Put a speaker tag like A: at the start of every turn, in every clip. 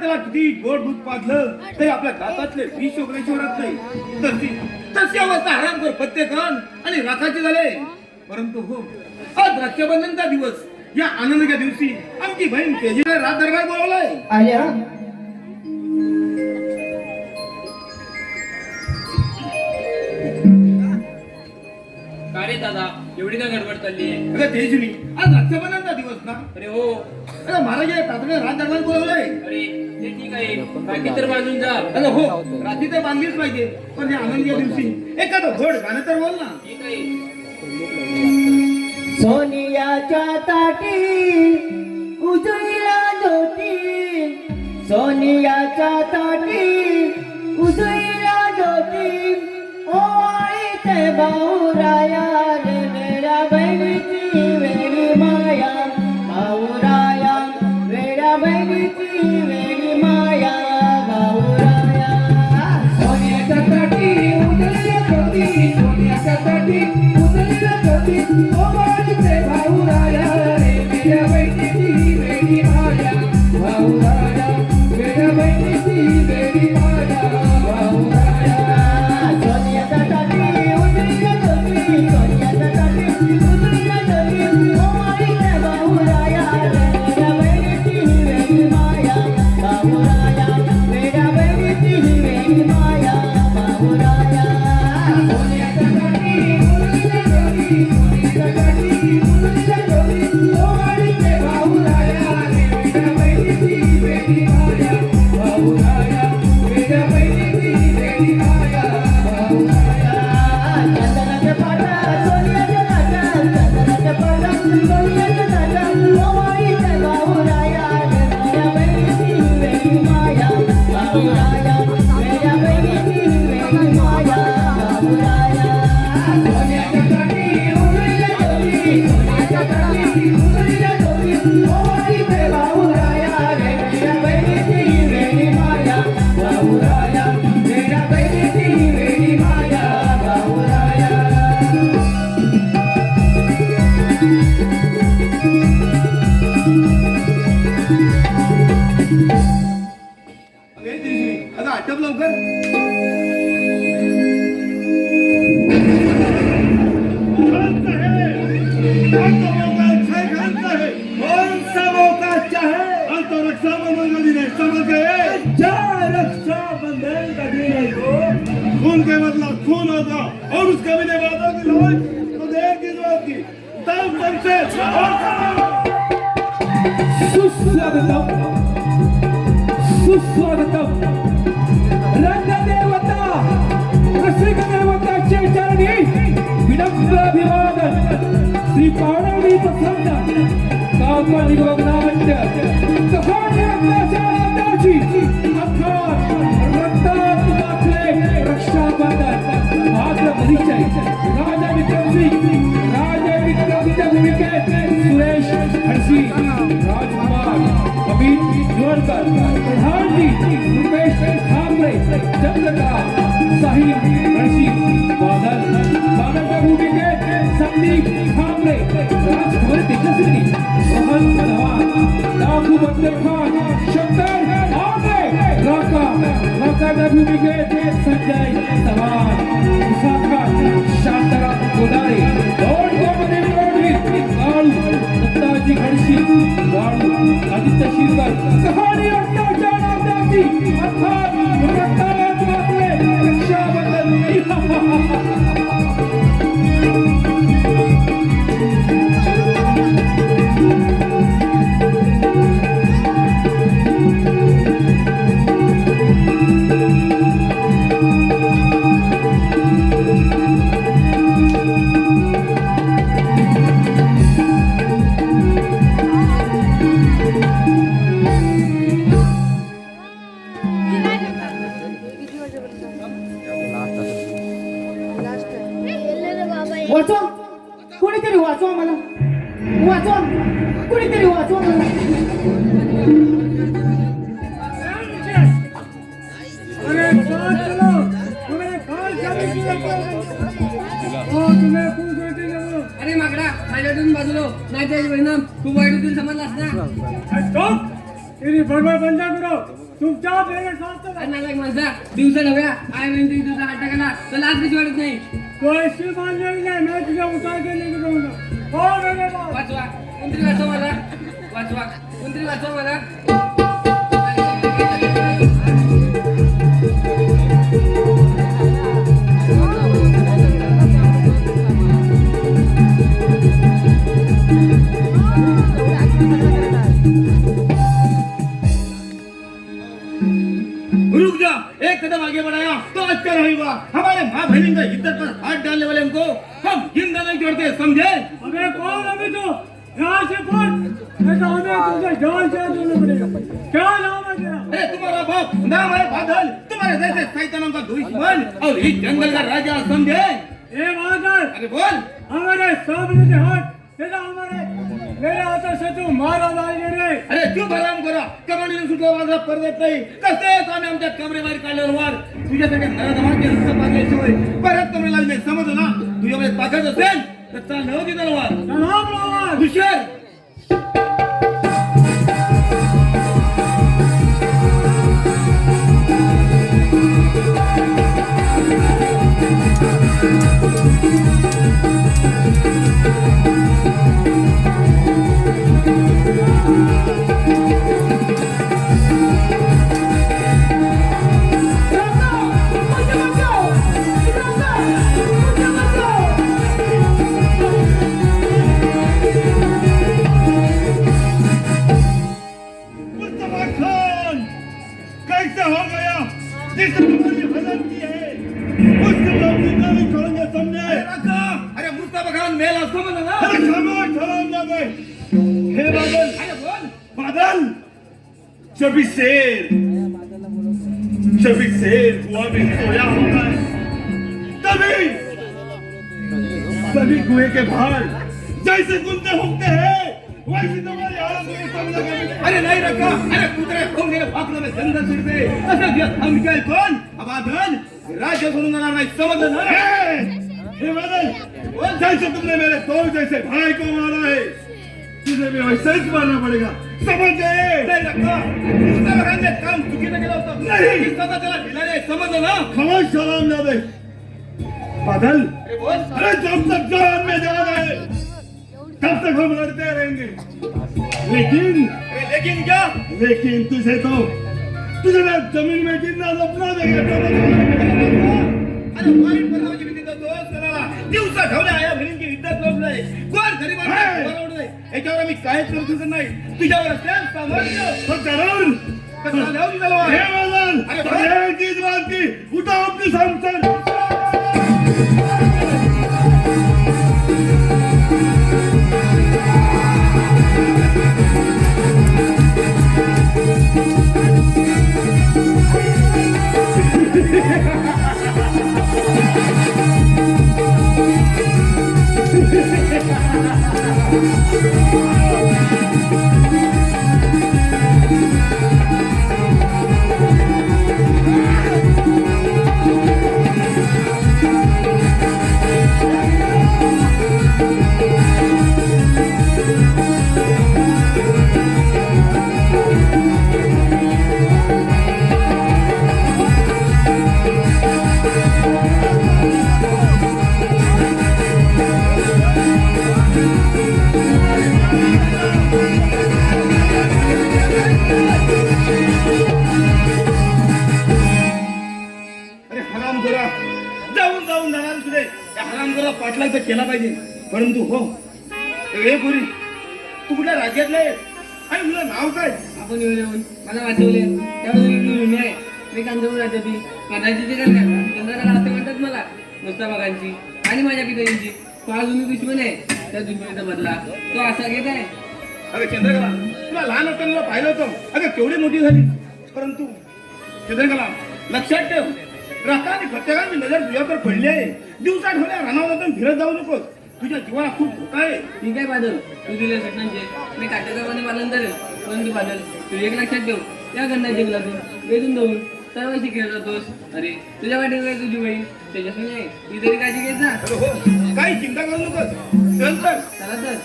A: त्याला किती गोड दूध पाजलं तरी आपल्या दातातले विष वगैरे राहत नाही. तशी अवस्था हरामखोर फत्तेखान आणि राखाचे झाले. परंतु हो, आज रक्षाबंधनचा दिवस, या आनंदाच्या दिवशी आमची बहीण तेजीला रात दरबार बोलावलाय.
B: आल्या
C: अरे दादा, एवढी काय गडबड चालली आहे?
A: अरे तेजनी, आज रक्षाबंधनचा दिवस ना.
C: अरे हो.
A: अरे महाराज तातडीने रात दरबार बोलावलाय.
C: अरे ते ठीक आहे, बाकी तर बाजून जा.
A: अरे हो, रात्री तर बांधलीच पाहिजे, पण या आनंदाच्या दिवशी एखादं गोड गाणं तर बोल ना.
C: ठीक आहे.
B: सोनियाच्या ताटी उजळीला ज्योती, सोनियाच्या ताटी उजळीला ज्योती, ओ आई ते भाऊराया रे मेरा बहिणीची वेडी माया, भाऊराया वेड्या बहिणीची वेडी माया, भाऊराया. सोनियाच्या ताटी उजळीला ज्योती, सोनियाच्या ताटी उजळीला ज्योती, ओ आई ते भाऊराया रे मेरा बहिणीची वेडी माया, भाऊराया वेड्या बहिणीची वेडी माया, भाऊराया. सोनियाच्या ताटी उजळीला ज्योती, सोनियाच्या ताटी उजळीला ज्योती, ओ आई ते भाऊराया रे मेरा बहिणीची वेडी माया, भाऊराया वेड्या बहिणीची वेडी माया, भाऊराया. सोनियाच्या ताटी उजळीला ज्योती, सोनियाच्या ताटी उजळीला ज्योती, ओ आई ते भाऊराया रे मेरा बहिणीची वेडी माया, भाऊराया वेड्या बहिणीची वेडी माया, भाऊराया. चंदनाच्या पाटात सोन्याच्या ताटात, चंदनाच्या पाटात सोन्याच्या ताटात, ओ आई ते भाऊराया रे मेरा बहिणीची वेडी माया, भाऊराया वेड्या बहिणीची वेडी माया, भाऊराया. सोन्याच्या ताटी उजळीला ज्योती, सोन्याच्या ताटी उजळीला ज्योती, ओ आई ते भाऊराया रे मेरा बहिणीची वेडी माया, भाऊराया वेड्या बहिणीची वेडी माया, भाऊराया.
A: अरे तेजनी, अगं आटप लवकर. कौन सा मौका चाहे? आज तो रक्षाबंधन का दिन है, समझ गए? रक्षाबंधन का दिन है तो खून के बदला खून होगा, और उसका भी वादा की लौट तो देर की जरूरत की तब तुमसे
D: सुस्वागतम सुस्वागतम. रंगदेवता रसिकदेवताचे चरणी विनम्र अभिवादन. श्री पावनवडी प्रसन्न काल्पनिक वग्नाट्य कहाणी रत्नाच्या नादाची अर्थात रक्तात माखले रक्षाबंधन. मात्र परिचय राजा विक्रमसिंग, राजा विक्रमच्या भूमिकेत सुरेश हडसी, राजकुमार अमित जोडकर, प्रधानजी रुपेश ठाकरे, चंद्रकला साहिल हडसी, बादलच्या भूमिकेत संदीप ठाकरे, राजकुमार तेजस्विनी, मोहन पहलवान, डाकू बंदर खान, शंकर आगे, राकाच्या भूमिकेत संजय चव्हाण, विशाखा शांताराम गोदारे, काळू दत्ताजी खडशी, वाळू आदित्य शिरकर. कहाणी रत्नाच्या नादाची अर्थात रक्तात माखले रक्षाबंधन.
B: वाचवा, कोणीतरी वाचवा मला, वाचवा, कोणीतरी वाचवा मला.
C: अरे माकडा, माझ्यातून बाजूलो नाही त्याची परिणाम खूप वाईट होतील समजलास ना.
A: तेरी
E: बरोबर बंद करो चुपचाप मेरे साथ चला
C: नालायक माणसा दिवसा नव्या आय म्हणते तुझा हात टाकायला तर लाज कशी वाटत नाही
E: तो ऐसी मानलेली नाही मैं तुझे उतार के लेके जाऊंगा और मेरे पास
C: वाचवा कोणतरी वाचवा मला वाचवा कोणतरी वाचवा मला
A: रुक जा, एक कदम आगे बढ़ाया तो अच्छा रहेगा। हमारे माँ बहन का इज्जत पर हाथ डालने वाले को हम जिंदा नहीं छोड़ते, समझे?
E: अबे कौन अभी तो यहाँ से पहुंच नहीं तो हमें तुझे जान से देना पड़ेगा क्या नाम है तेरा
A: अरे तुम्हारा बाप नाम है बादल, तुम्हारे जैसे शैतानों का दुश्मन और इस जंगल का राजा, समझे?
E: ए बादल
A: अरे बोल।
E: हमारे सामने से हट तेरा हमारे मेरे हाथों से तू मारा जाएगा रे
A: अरे चुप आराम करा, कमांडीने सुटला माझा परदेत नाही, कसे आम्ही आमच्या कमरेबाहेर काढल्यावर वार तुझ्यासारख्या नराधमाचे रक्त पाजल्याशिवाय परत कमरेला नाही, समजलं ना? तुझ्यामध्ये ताकद असेल तर चाल नव्हती तलवार,
E: सलाम लावा
A: हुशार। मुस्तफा खान कैसे हो गया? जिसने तुम्हारी मदद की है उसको हम जिंदा नहीं छोड़ेंगे, समझे? अरे मुस्तफा खान मेला समझ ना? अरे खामोश हराम जादे। हे बादल, अरे बोल। बादल, जब शेर हुआ में सोया होता है तभी कुएं के बाहर जैसे कुत्ते भौंकते हैं वैसे तुम्हारी हालत हुई, समझा कभी? अरे नहीं रखा, अरे कुत्रे भौंकने के फाकड़ों में जंगल छिड़ते, ऐसे दिया हम क्या कौन? अबादल, राज्य सुनूंगा ना, नहीं समझ ना? हे बादल, जैसे तुमने मेरे दो जैसे भाई को मारा है तुझे भी वैसे ही मारना पड़ेगा, समझ गए? नहीं रखा, उसने बगाने काम चुकीने केला होता, नहीं सदा त्याला ढिलाने, समझ ना? खामोश सलाम जा दे। बादल, अरे जब तक जान में जान है तब तक हम लड़ते रहेंगे, लेकिन क्या? लेकिन तुझे मैं जमीन में जिंदा दफना देगा, अरे वाईट बनावाची भीती तर तोच करायला दिवसा ठेवल्या आया बहिणींची इज्जत लोटलंय, कोण गरीबांना बरवड नाही, याच्यावर आम्ही काहीच करू शकत नाही, तुझ्यावर असेल सामर्थ्य तर जरूर कसा लावू की तलवार? हे बादल, अरे चीज बात की उठा अपनी सांसल। पाठलाग तर केला पाहिजे, परंतु हो हे पुरी तू कुठल्या राज्यातला आहे आणि तुझं नाव काय?
C: आपण येऊन मला वाचवले त्यामुळे आहे मी कांदूर राज्याची कदाचित चंद्रकाला असं म्हणतात मला मुस्ताफाखांची आणि माझ्या पित्यांची तो अजून दुश्मन आहे, त्या दुश्मनीचा बदला तो असा घेत आहे।
A: अरे चंद्रकला, तुला लहान असताना पाहिलं होतं, अगं केवढी मोठी झाली, परंतु चंद्रकला लक्षात ठेव, रस्ता आणि प्रत्येकाची नजर तुझ्यावर पडली आहे, दिवसा ठेवल्या रानावर फिरत जाऊ नकोस, तुझ्या जीवाला खूप धोका आहे।
C: ठीक आहे बादल, तू दिल्या घटनांचे मी काटेकोरपणे पालन करेल, परंतु बादल तू एक लक्षात ठेव, त्या घटना जंगलातून वेधून जाऊन सर्वांशी खेळत जातोस, अरे तुझ्या वाटेवर तुझी बहीण त्याच्याशी नाही, ती तरी काळजी घेत ना।
A: अरे हो, काही चिंता करू नकोस, चल तर
C: चला तर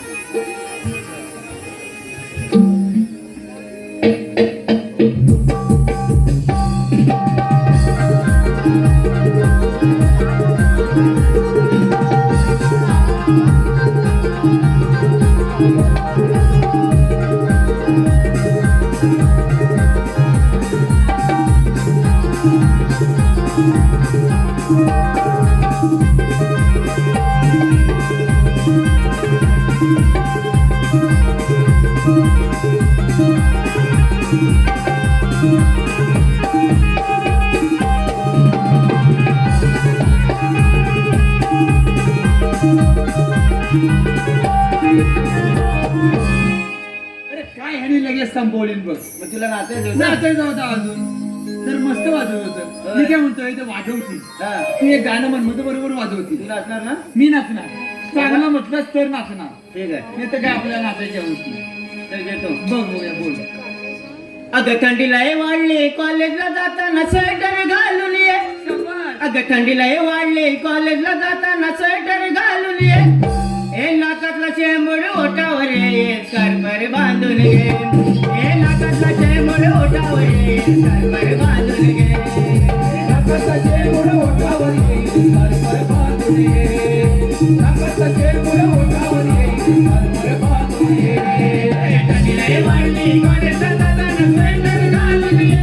C: संपवलीन बघ.
B: मग तुला नाचायचं होतं?
C: नाचायचं होता अजून तर मस्त वाजवत होतं. मी काय म्हणतोय ते वाजवती.
B: हा.
C: तू एक गाणं म्हण मग बरोबर वाजवती.
B: तू नाचणार ना?
C: मी नाचणार. चांगलं म्हटलंच तर नाचणार.
B: ठीक आहे.
C: नाही तर काय आपल्याला नाचायच्या गोष्टी.
B: तर घेतो.
C: बघ बघूया बोल.
B: अगं थंडीला वाढले कॉलेजला जाताना स्वेटर घालून ये. अगं थंडीला वाढले कॉलेजला जाताना स्वेटर घालून ये. ए नाकातला चेंबूड ओटावर ये स्कार्फर बांधून घे. ए नाकातला चेंबूड ओटावर ये स्कार्फर बांधून घे.
D: नाकाचा चेंबूड ओठावर येईल स्कार्फर बांधून ये. नाकाचा चेंबूड ओठावर येईल स्कार्फर बांधून ये.
B: थंडीला वाढली कॉलेजला जाताना स्वेटर घालून ये.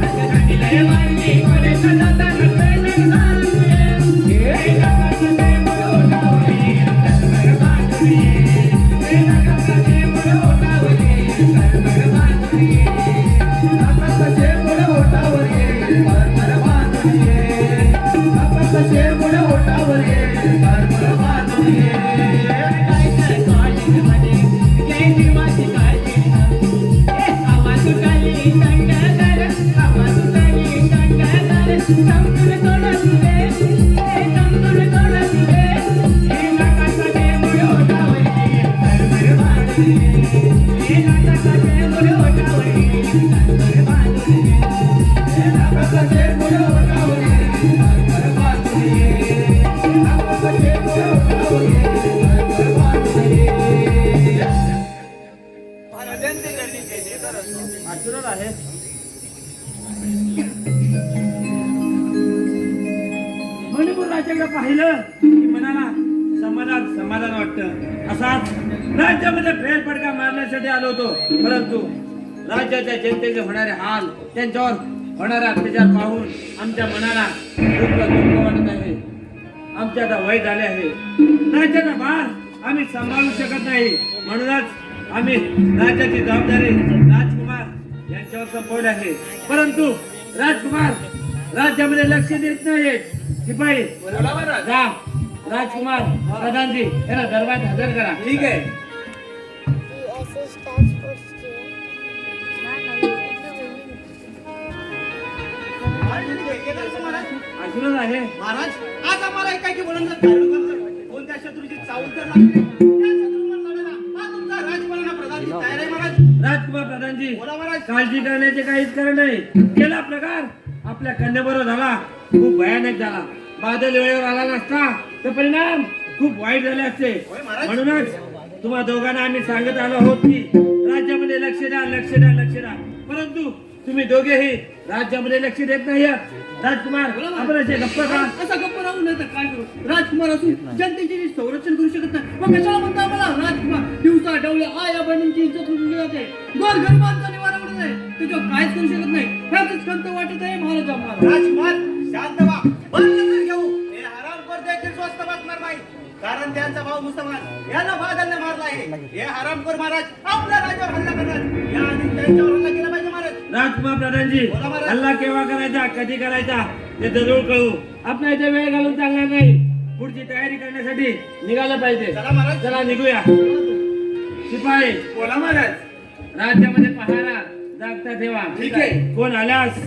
B: अगं थंडीला वाढली कॉलेजला जाताना स्वेटर घालून ये. ए नाकातला चेंबूड ओटावर ये स्कार्फर बांधून ये. ए नाकातला चेंबूड ओटावर ये स्कार्फर बांधून ये.
D: नाकाचा चेंबूड ओठावर येईल स्कार्फर बांधून ये. नाकाचा चेंबूड ओठावर येईल स्कार्फर बांधून ये. नाकाचा चेंबूड ओठावर येईल स्कार्फर बांधून ये. नाकाचा चेंबूड ओठावर येईल स्कार्फर बांधून ये.
E: मणिपूर राज्याकडे पाहिलं की मनाला समाधान वाटतं. असाच राज्यामध्ये फेरफटका मारण्यासाठी आलो होतो. परंतु राज्याच्या जनतेचे होणारे हाल, त्यांच्यावर होणारा अत्याचार पाहून आमच्या मनाला दुःख वाटत आहे. आमचे आता वय झाले आहे. राज्याचा भार आम्ही सांभाळू शकत नाही. म्हणूनच आम्ही राज्याची जबाबदारी राजकुमार यांच्यावर सोपवली आहे. परंतु राजकुमार राज्यामध्ये लक्ष देत नाहीत. शिपाई जा राजकुमार प्रधानजी यांना दरबारात हजर करा. ठीक आहे.
F: SS Task Forceचे
E: आशीर्वाद आहे.
B: महाराज आज आम्हाला एकाकी बोलून कोणत्या शत्रूची चावल तर लागली त्या शत्रूवर लढायला हा तुमचा राजकुमारांना प्रधानजी तयार आहे महाराज.
E: राजकुमार प्रधानजी
B: बोला महाराज.
E: काळजी करण्याचे काहीच कारण नाही. गेला प्रकार आपल्या कन्याबरोबर झाला खूप भयानक झाला. बादल वेळेवर आला नसता तर परिणाम खूप वाईट झाले असते.
B: होय महाराज.
E: म्हणूनच तुम्हा दोघांना आम्ही सांगत आलो आहोत की राज्यामध्ये लक्ष द्या लक्ष द्या लक्ष द्या. परंतु तुम्ही दोघेही राज्यामध्ये लक्ष देत नाही आहात. राजकुमार आपण असे गप्प का?
C: असा गप्प राहू नाही तर काय करू. राजकुमार असून जनतेचे संरक्षण करू शकत नाही. मग कशाला म्हणता मला राजकुमार? दिवसा डवले आया बहिणींची इज्जत लुटली जाते. गोर गरिबांचा निवारा उडत आहे. त्याच्यावर काहीच करू शकत नाही. ह्याच खंत वाटत आहे महाराज आम्हाला.
B: राजकुमार शांत व्हा. बंद नजर घेऊ. हे हरामखोर देखील स्वस्त बसणार नाही. कारण त्यांचा भाऊ मुसलमान याला बादलने मारला आहे. हे हरामखोर महाराज आपल्या राज्यावर हल्ला करणार. या आधी त्यांच्यावर हल्ला केला पाहिजे महाराज.
E: राजकुमार प्रधानजी
B: बोला महाराज.
E: हल्ला केव्हा करायचा कधी करायचा ते जरूर कळू. आपल्या इथे वेळ घालून चालणार नाही. पुढची तयारी करण्यासाठी निघालं पाहिजे.
B: चला महाराज.
E: चला निघूया. शिपाई
B: बोला महाराज.
E: राज्यामध्ये पहारा जागता ठेवा.
B: ठीक आहे.
E: कोण आल्यास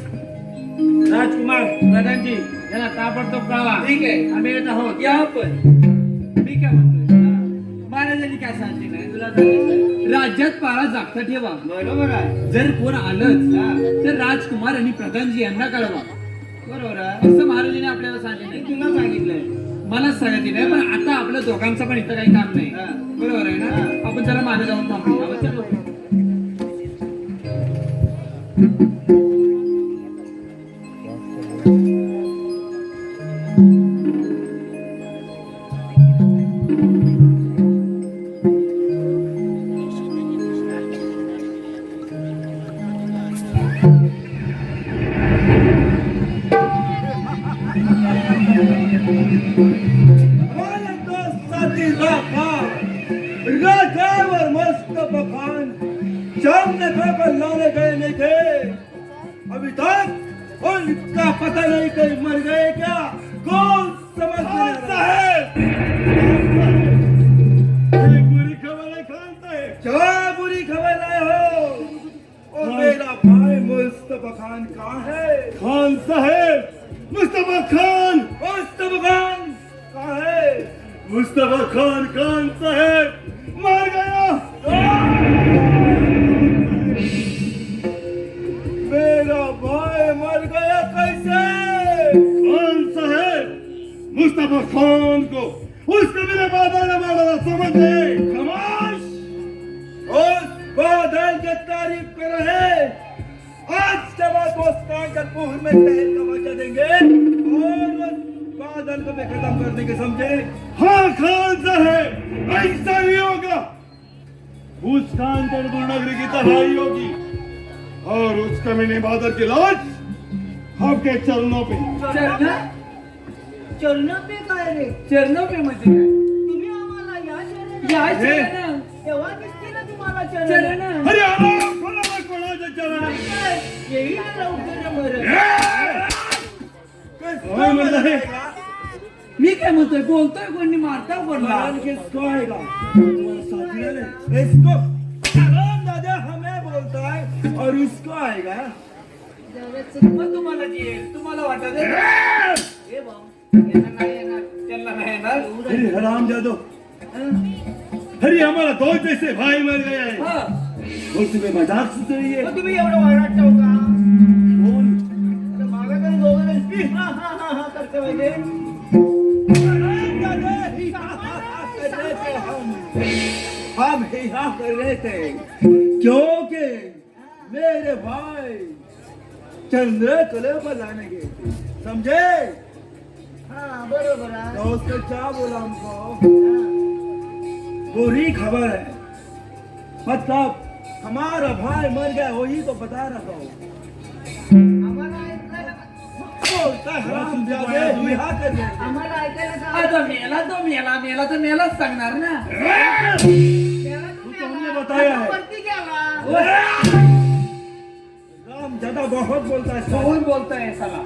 E: राजकुमार प्रधानजी याला ताबडतोब कळवा.
C: ठीक आहे.
E: आम्ही येत आहोत.
C: या पण मी काय म्हणतोय महाराजांनी काय सांगितलं नाही तुला सांगितलं? राज्यात पारा जागता ठेवा.
B: बरोबर आहे.
C: जर कोण आलंच तर राजकुमार आणि प्रधानजी यांना कळवा.
B: बरोबर आहे.
C: असं महाराजांनी आपल्याला सांगितलं.
B: तुला सांगितलंय.
C: मला सांगितलं नाही पण आता आपल्या दोघांचं पण इथं काही काम नाही.
B: हा.
C: बरोबर आहे ना. आपण जरा मागे जाऊन थांबू. चलो.
A: हमारे दोस्त साथी राखावर मस्त बखान सामने पेपर लाने गए नहीं थे अभी तक और इसका पता नहीं कहीं मर गए क्या कौन समझ साहब बुरी खबर है खान साहब क्या बुरी खबर लाए हो मुस्तफा खान कहाँ है? खान साहेब, मुस्तफा खान कहाँ है? मुस्तफा खान साहेब मर गया। मेरा भाई मर गया कैसे? खान साहेब, मुस्तफा खान को उसके बिना बादल ने मारा, समझ गए? खामोश। उस बादल की तारीफ कर रहे, आज के बाद वो कानपुर में तहल का मचा देंगे और उस बादल को भी खत्म कर देंगे, समझे? हाँ खान साहब, ऐसा ही होगा। उस कानपुर नगरी की तबाही होगी और उस कमीने बादल की लाश आपके चरणों पे।
B: चरणं पे काय रे?
C: चरणों पे म्हणजे काय?
B: तुम्ही आम्हाला या
C: या
B: चरण
C: चरण.
B: तेव्हा दिसते ना तुम्हाला
C: चरण.
B: चरण
A: अरे आराम, कोणाचे चरण?
B: येईल लवकर मरण.
A: काय म्हणलं हे?
C: मी काय म्हणतोय, बोलतोय कोणी, मारता कोणला?
A: मरण किसको आएगा? तुम्हारा साथी है? इसको दादा हमें बोलता है और उसको आएगा।
C: मग तुम्हाला जी येईल, तुम्हाला वाटत आहे?
B: ए भाऊ,
C: येणार नाही येणार, त्यांना नाही येणार.
A: अरे हराम जादो, अरे हमारा दो जैसे भाई मर गया है
C: हा.
A: और तुम्हें मजाक सुन रही है?
B: मग तुम्ही एवढं वाढतो का?
A: बोल।
B: आता मागं तरी दोघं जण हा हा हा हा करते म्हणजे.
A: हम ही हाँ कर रहे थे क्योंकि मेरे भाई चंद्र कले पर लाने गए थे, समझे?
B: हा बरोबर आहे.
A: तो उसने क्या बोला हमको? बुरी खबर है, मतलब हमारा भाई मर गया, वही तो बता रहा हूँ।
B: आम्हाला ऐकायला
A: बोलता है हरामजादे, हम यहाँ कर रहे थे।
B: आम्हाला ऐकायला का?
C: आता मेला तो मेला तर मेलाच सांगणार ना.
B: त्याला तुम्ही
A: हमने
B: आम्हाला
A: बताया है।
B: वरती घ्यावा.
A: राम ज्यादा बहुत बोलता है,
C: कोण बोलताय साला?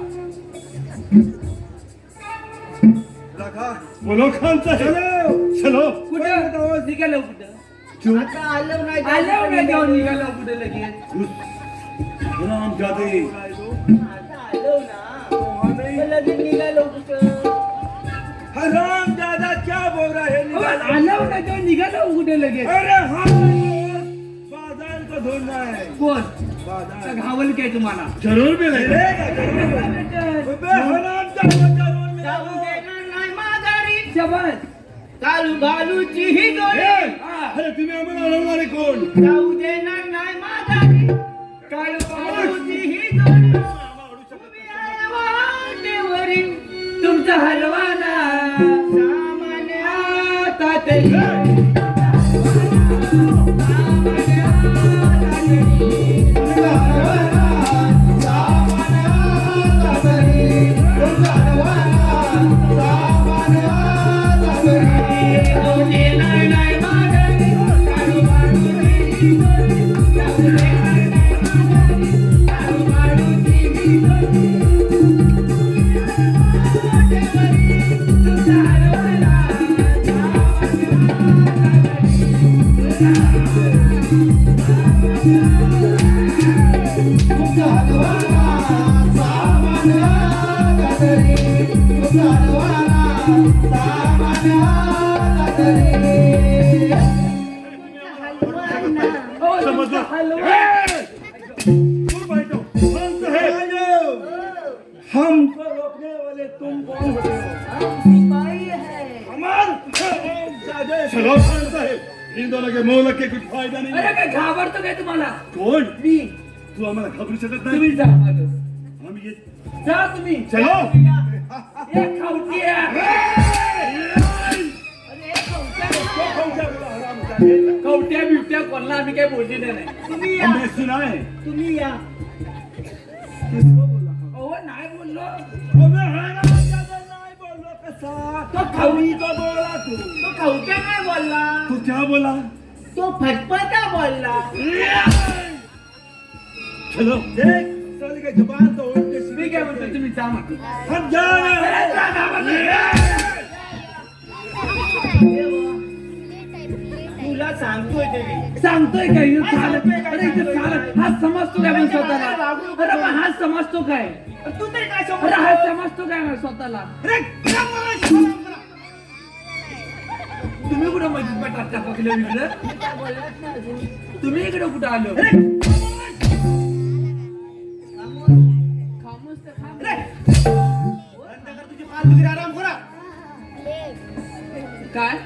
A: रखा बोलो खान साहब, चलो
C: कुठं निघालो? कुठं
A: क्यों?
B: आता आलं नाही
C: आल्यावर नाही जाऊन निघालो कुठे लगेच?
A: राम जादे
B: आता आलो ना. मग लगेच निघालो कुठं?
A: हराम ज्यादा क्या बोल रहा है?
C: आल्यावर नाही जाऊन निघालो कुठे लगेच?
A: अरे हाँ, बाजार को ढूंढना है।
C: कोण
A: बाजार
C: घावल काय तुम्हाला?
A: जरूर मिलेगा, जरूर मिलेगा। अबे हराम ज्यादा जरूर
B: जाऊ
A: मिलेगा।
B: देणार नाही माघारी.
C: शबास.
B: कालू घालूची ही जोडी.
A: अरे तुम्ही आम्हाला अडवणारे कोण?
B: जाऊ देणार नाही माघारी. कालू घालूची ही जोडी. उभी आहे वाटेवरी.
C: तुमचा हलवाना
B: सामान्य
C: हातात
A: समजलं? तुम बैठो। खान साहब, हमको रोकने वाले तुम कौन होते हो?
B: हम सिपाही है.
A: चलो खान साहेब, इन दोनों के मोहलक के कुछ फायदा नहीं
C: अरे
A: है।
C: काय घाबरतो काय तुम्हाला?
A: कौन?
C: मी.
A: तू आम्हाला घाबरू शकत
C: तुम्ही
A: नाही।
C: जा मागं.
A: हम ये
C: जा तुम्ही.
A: चलो।
C: एक खावटीया. कवट्या बिवट्या कोणला आम्ही काय बोललेले नाही.
B: तुम्ही या.
A: हमने सुना है।
B: तुम्ही या.
A: किसको बोला?
C: अहो नाही बोललो.
A: अबे हराम ज्यादा नहीं बोलो कसा।
B: तो खावी
A: तो बोला तू।
B: तो खवट्या काय बोलला?
A: तू क्या बोला?
B: तो फटफटा बोलला.
A: चलो देख, साले का जुबान तो उल्टे
C: मी
A: सीधे
C: काय म्हणतो, तुम्ही जा म्हटलं.
A: हम जा रहे हैं।
B: तुला सांगतोय ते मी.
E: सांगतोय काय इथं
B: हा,
E: चालत
B: सांगतोय काय,
E: अरे इथं
B: सांगतोय
E: चालत
B: काय.
E: हा समजतो काय मग स्वतःला
B: वागणूक
E: अरे पण हा समजतो काय
B: तू तरी काय
E: अरे हा
B: समज
E: समजतो काय मग स्वतःला
B: अरे समाज.
E: तुम्ही कुठं मस्जिद टाकता पकलं इकडं तुम्ही इकडे कुठं आलो खामोश तर खाम.
B: बंद कर तुझी फालतूगिरी, आराम करा.
E: काय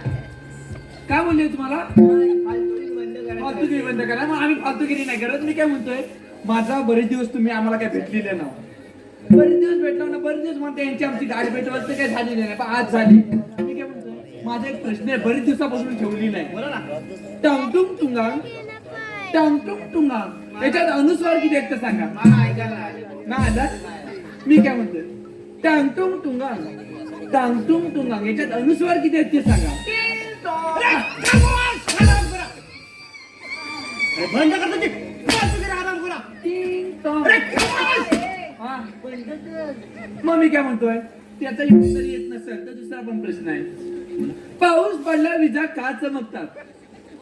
E: काय बोलले तुम्हाला
B: फालतूगिरी बंद करा.
E: फालतूगिरी बंद करा मग आम्ही फालतूगिरी नाही करत मी काय म्हणतोय माझा बरेच दिवस तुम्ही आम्हाला काय भेटलेले ना बरेच दिवस भेटलो ना बरेच दिवस म्हणते यांची आमची गाडी भेटवत काय झालेली नाही पण आज झाली मी काय म्हणतोय माझा एक प्रश्न आहे बरेच दिवसापासून ठेवली नाही
B: बोला ना.
E: टांगटुंग टुंगांग टांगटुंग टुंगांग याच्यात अनुस्वार किती आहेत ते सांगा
B: मला ऐकायला आलं.
E: ना आला मी काय म्हणतोय टांगटुंग टुंगांग टांगटुंग टुंगांग याच्यात अनुस्वार किती आहेत ते सांगा
B: अरे बंद कर तुझी फालतूगिरी, आराम करा.
E: टिंग टॉंग.
B: अरे खामोश.
E: हा
B: बंद कर.
E: मग मी काय म्हणतोय त्याचा उत्तर येत नसेल तर दुसरा पण प्रश्न आहे पाऊस पडला विजा का चमकतात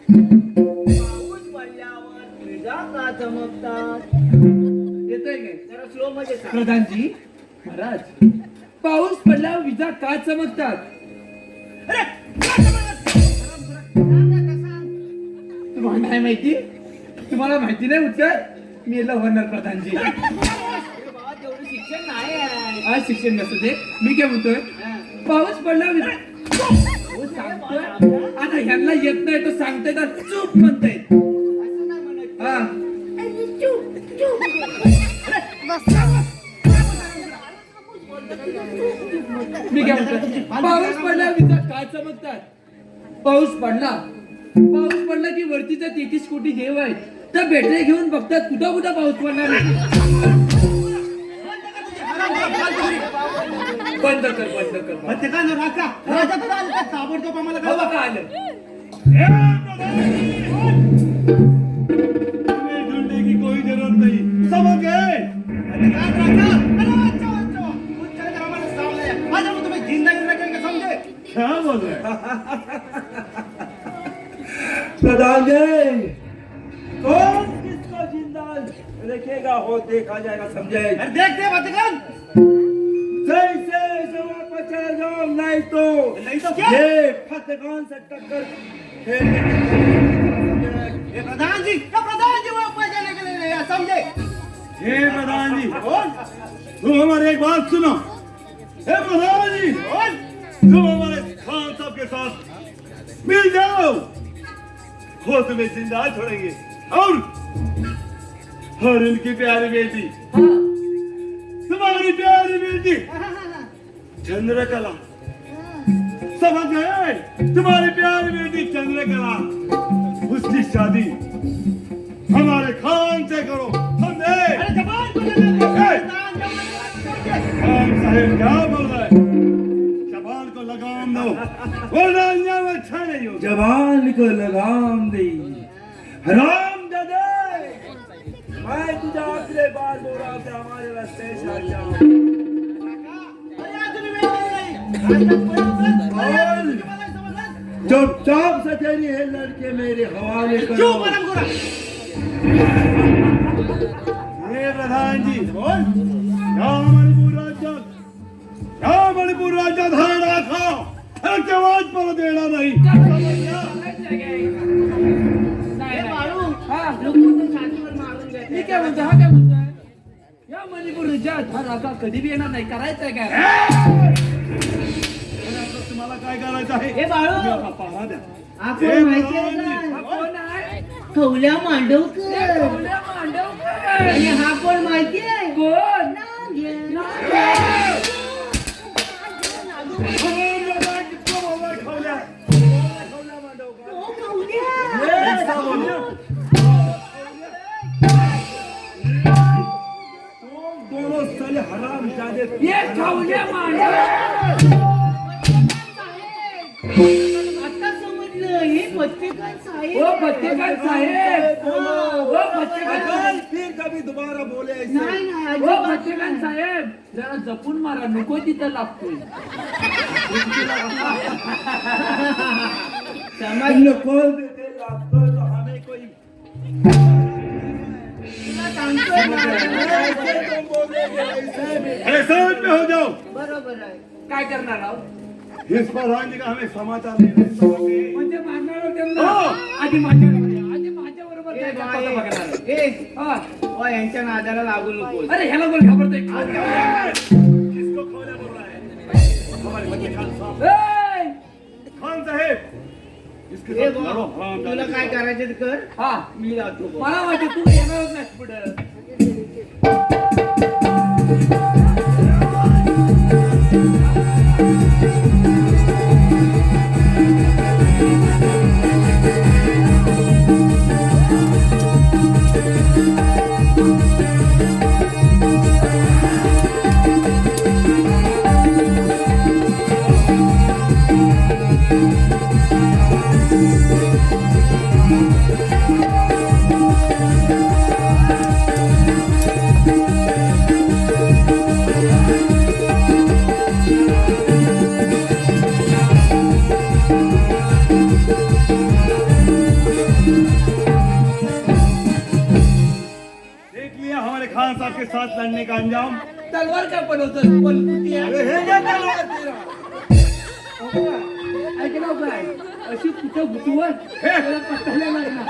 B: पाऊस पडल्यावर विजा का चमकतात?
E: येतोय काय
B: जरा स्लो मध्ये सांग.
E: प्रधानजी महाराज पाऊस पडल्यावर विजा का चमकतात
B: अरे का चमकतात? सांग ना, का सांग.
E: तुम्हाला नाही माहिती तुम्हाला माहिती नाही उत्तर मी याला होणार प्रधानजी
B: अरे बाबा, तेवढं शिक्षण नाही आहे.
E: आज शिक्षण नसतं ते मी काय म्हणतोय
B: हा.
E: पाऊस पडल्यावर हो, सांगतोय आता ह्यांना येत नाही तो सांगतोय का चूप म्हणताय
B: असं नाही म्हणत.
E: हा मी काय म्हणतो पाऊस पडला विजा काय चमकतात पाऊस पडला की वरतीचा 33 कोटी देव आहेत तर भेटले घेऊन बघतात कुठं कुठं पाऊस पडणार आहे. बंद कर
B: मग ते काय ना, राजा राजा तर आलं का? ताबडतोब आम्हाला
E: हो
B: कळवा.
E: बघा आलं
A: तुम्हें ढूंढने की कोई जरूरत नहीं, समझ गए?
B: अरे काय राजा? अरे वाचा, वाचा. कुछ चल कर हमारे सामने है. आज हम तुम्हें जिंदा ही रखेंगे, समझे?
A: क्या बोल रहे हैं?
D: प्रधान जी कौन किसको जिंदा रखेगा हो देखा जाएगा समझे
B: अरे देखते बतगन.
D: जैसे जवाब पर चले जाओ नहीं तो
B: क्या?
D: ये फतेगान से टक्कर खेलने की
B: ये प्रधान जी, क्या प्रधान जी वो पैसे लेके ले रहे हैं, समझे?
A: हे प्रधान जी, तुम हमारी एक बात सुनो. हे प्रधान जी, तुम हमारे खान साहब के साथ मिल जाओ, वो तुम्हें जिंदा छोड़ेंगे. और उनकी प्यारी बेटी, तुम्हारी प्यारी बेटी चंद्रकला, समझ गए? तुम्हारी प्यारी बेटी चंद्रकला, उसकी शादी हमारे खान से करो, समझे?
B: अरे जबान को लगाओ.
A: ए! खान साहब क्या बोल रहे हैं? जबान को लगाम दो, वरना अंजाम अच्छा नहीं होगा.
D: जवान को लगाम दी हराम दादा मैं तुझे आखिरी बार बोल रहा था हमारे रास्ते से हट जाओ
B: अरे आज तुम्ही वेळ नाही. आज तक
D: और चुपचाप से तेरी है लड़के मेरे हवाले करो
B: चुप आराम करा.
A: हे प्रधान जी, या मणिपूर राज्यात हा राखा केव्हाच परत येणार नाही.
B: हे बाळू,
E: हा.
B: लोकं तर छातीवर मारून देतात.
E: मी काय म्हणतो हा काय म्हणतोय या मणिपूर राज्यात हा राखा कधी बी येणार नाही करायचंय काय
A: तुम्हाला काय करायचं आहे?
B: हे बाळू,
A: तुम्ही आता पहा द्या.
B: आपण
A: हे
B: माहिती आहे
A: प्रधान जी,
B: का?
E: हा कोण आहे
B: खवल्या मांडवकर.
E: कौल्या मांडवकर.
B: आणि हा कोण माहिती आहे?
E: कोण
A: ऐसा बोलो.
D: दोनों साले हराम जादे
E: ये कौल्या मांडवकर
B: आता समजलं, हे पत्रिकात साहेब.
E: ओ पत्रिकार साहेब ओ पत्रिकार
D: अगर फिर कभी दोबारा बोले ऐसे
B: नाही नाही,
E: ओ
B: अजिबात
E: पत्रिकार
B: नाही.
E: साहेब जरा जपून मारा नको तिथं लागतोय
B: समज
D: नको देते
A: आपको तो हमें कोई
B: तुला सांगतोय ना,
A: ऐसे तुम बोलेगे ऐसे भी। अरे समझ में हो जाओ।
B: बरोबर आहे.
C: काय करणार आहो
A: इस प्रधान जी का हमें समाचार नहीं मिल सके।
C: म्हणजे मारणार त्यांना
A: हो.
C: आधी माझ्या बरोबर
B: ए
C: काय
B: बाई,
C: करतो बघणार
B: ए,
C: हा.
B: ओ, यांच्या नादाला लागू नको.
C: अरे ह्याला बोल घाबरतोय
A: किसको खोले बोल रहा है? हमारे बच्चे खान साहब।
C: ए!
A: खान साहेब इसके
B: ए
A: साथ
B: बा,
A: लड़ो, हराम
B: तुला
A: जाने
B: काय
A: दो।
B: करायचं ते कर,
C: हा
B: मी जातो बा.
C: मला वाटतं तू येणारच नाही पुढं
A: देख लिया हमारे खान साहब के साथ लड़ने का अंजाम।
C: तलवार काय बनवतोस पलकुती आहे.
A: अरे हे क्या तलवार तेरा?
C: ऐकलं काय अशी कुठं घुसवत त्याला पत्त्याला लागणार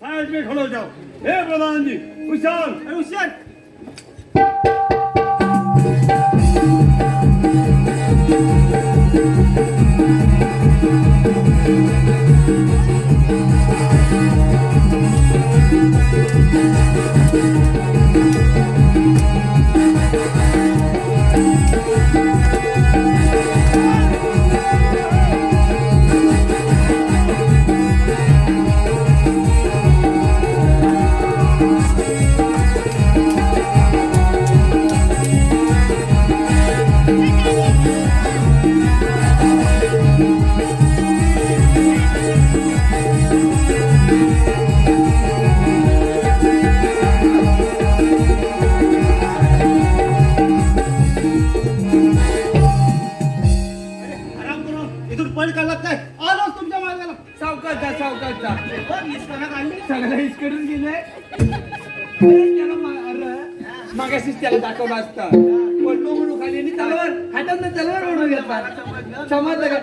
A: साइड में खड़ो जाओ। हे प्रधान जी, कुशाल, अरे कुशाल। आराम करो, इथून पळ काढलात काय? आलोच तुमच्या मार्गाला।
C: सावकाश जा
B: बघ, इसकाला काढली.
C: सगळं इसकडून गेलंय त्याला मागाशीच त्याला दाखवलं असतं पडलो म्हणून खाली आणि तलवार हातात तलवार ओढून घेतला समजलं का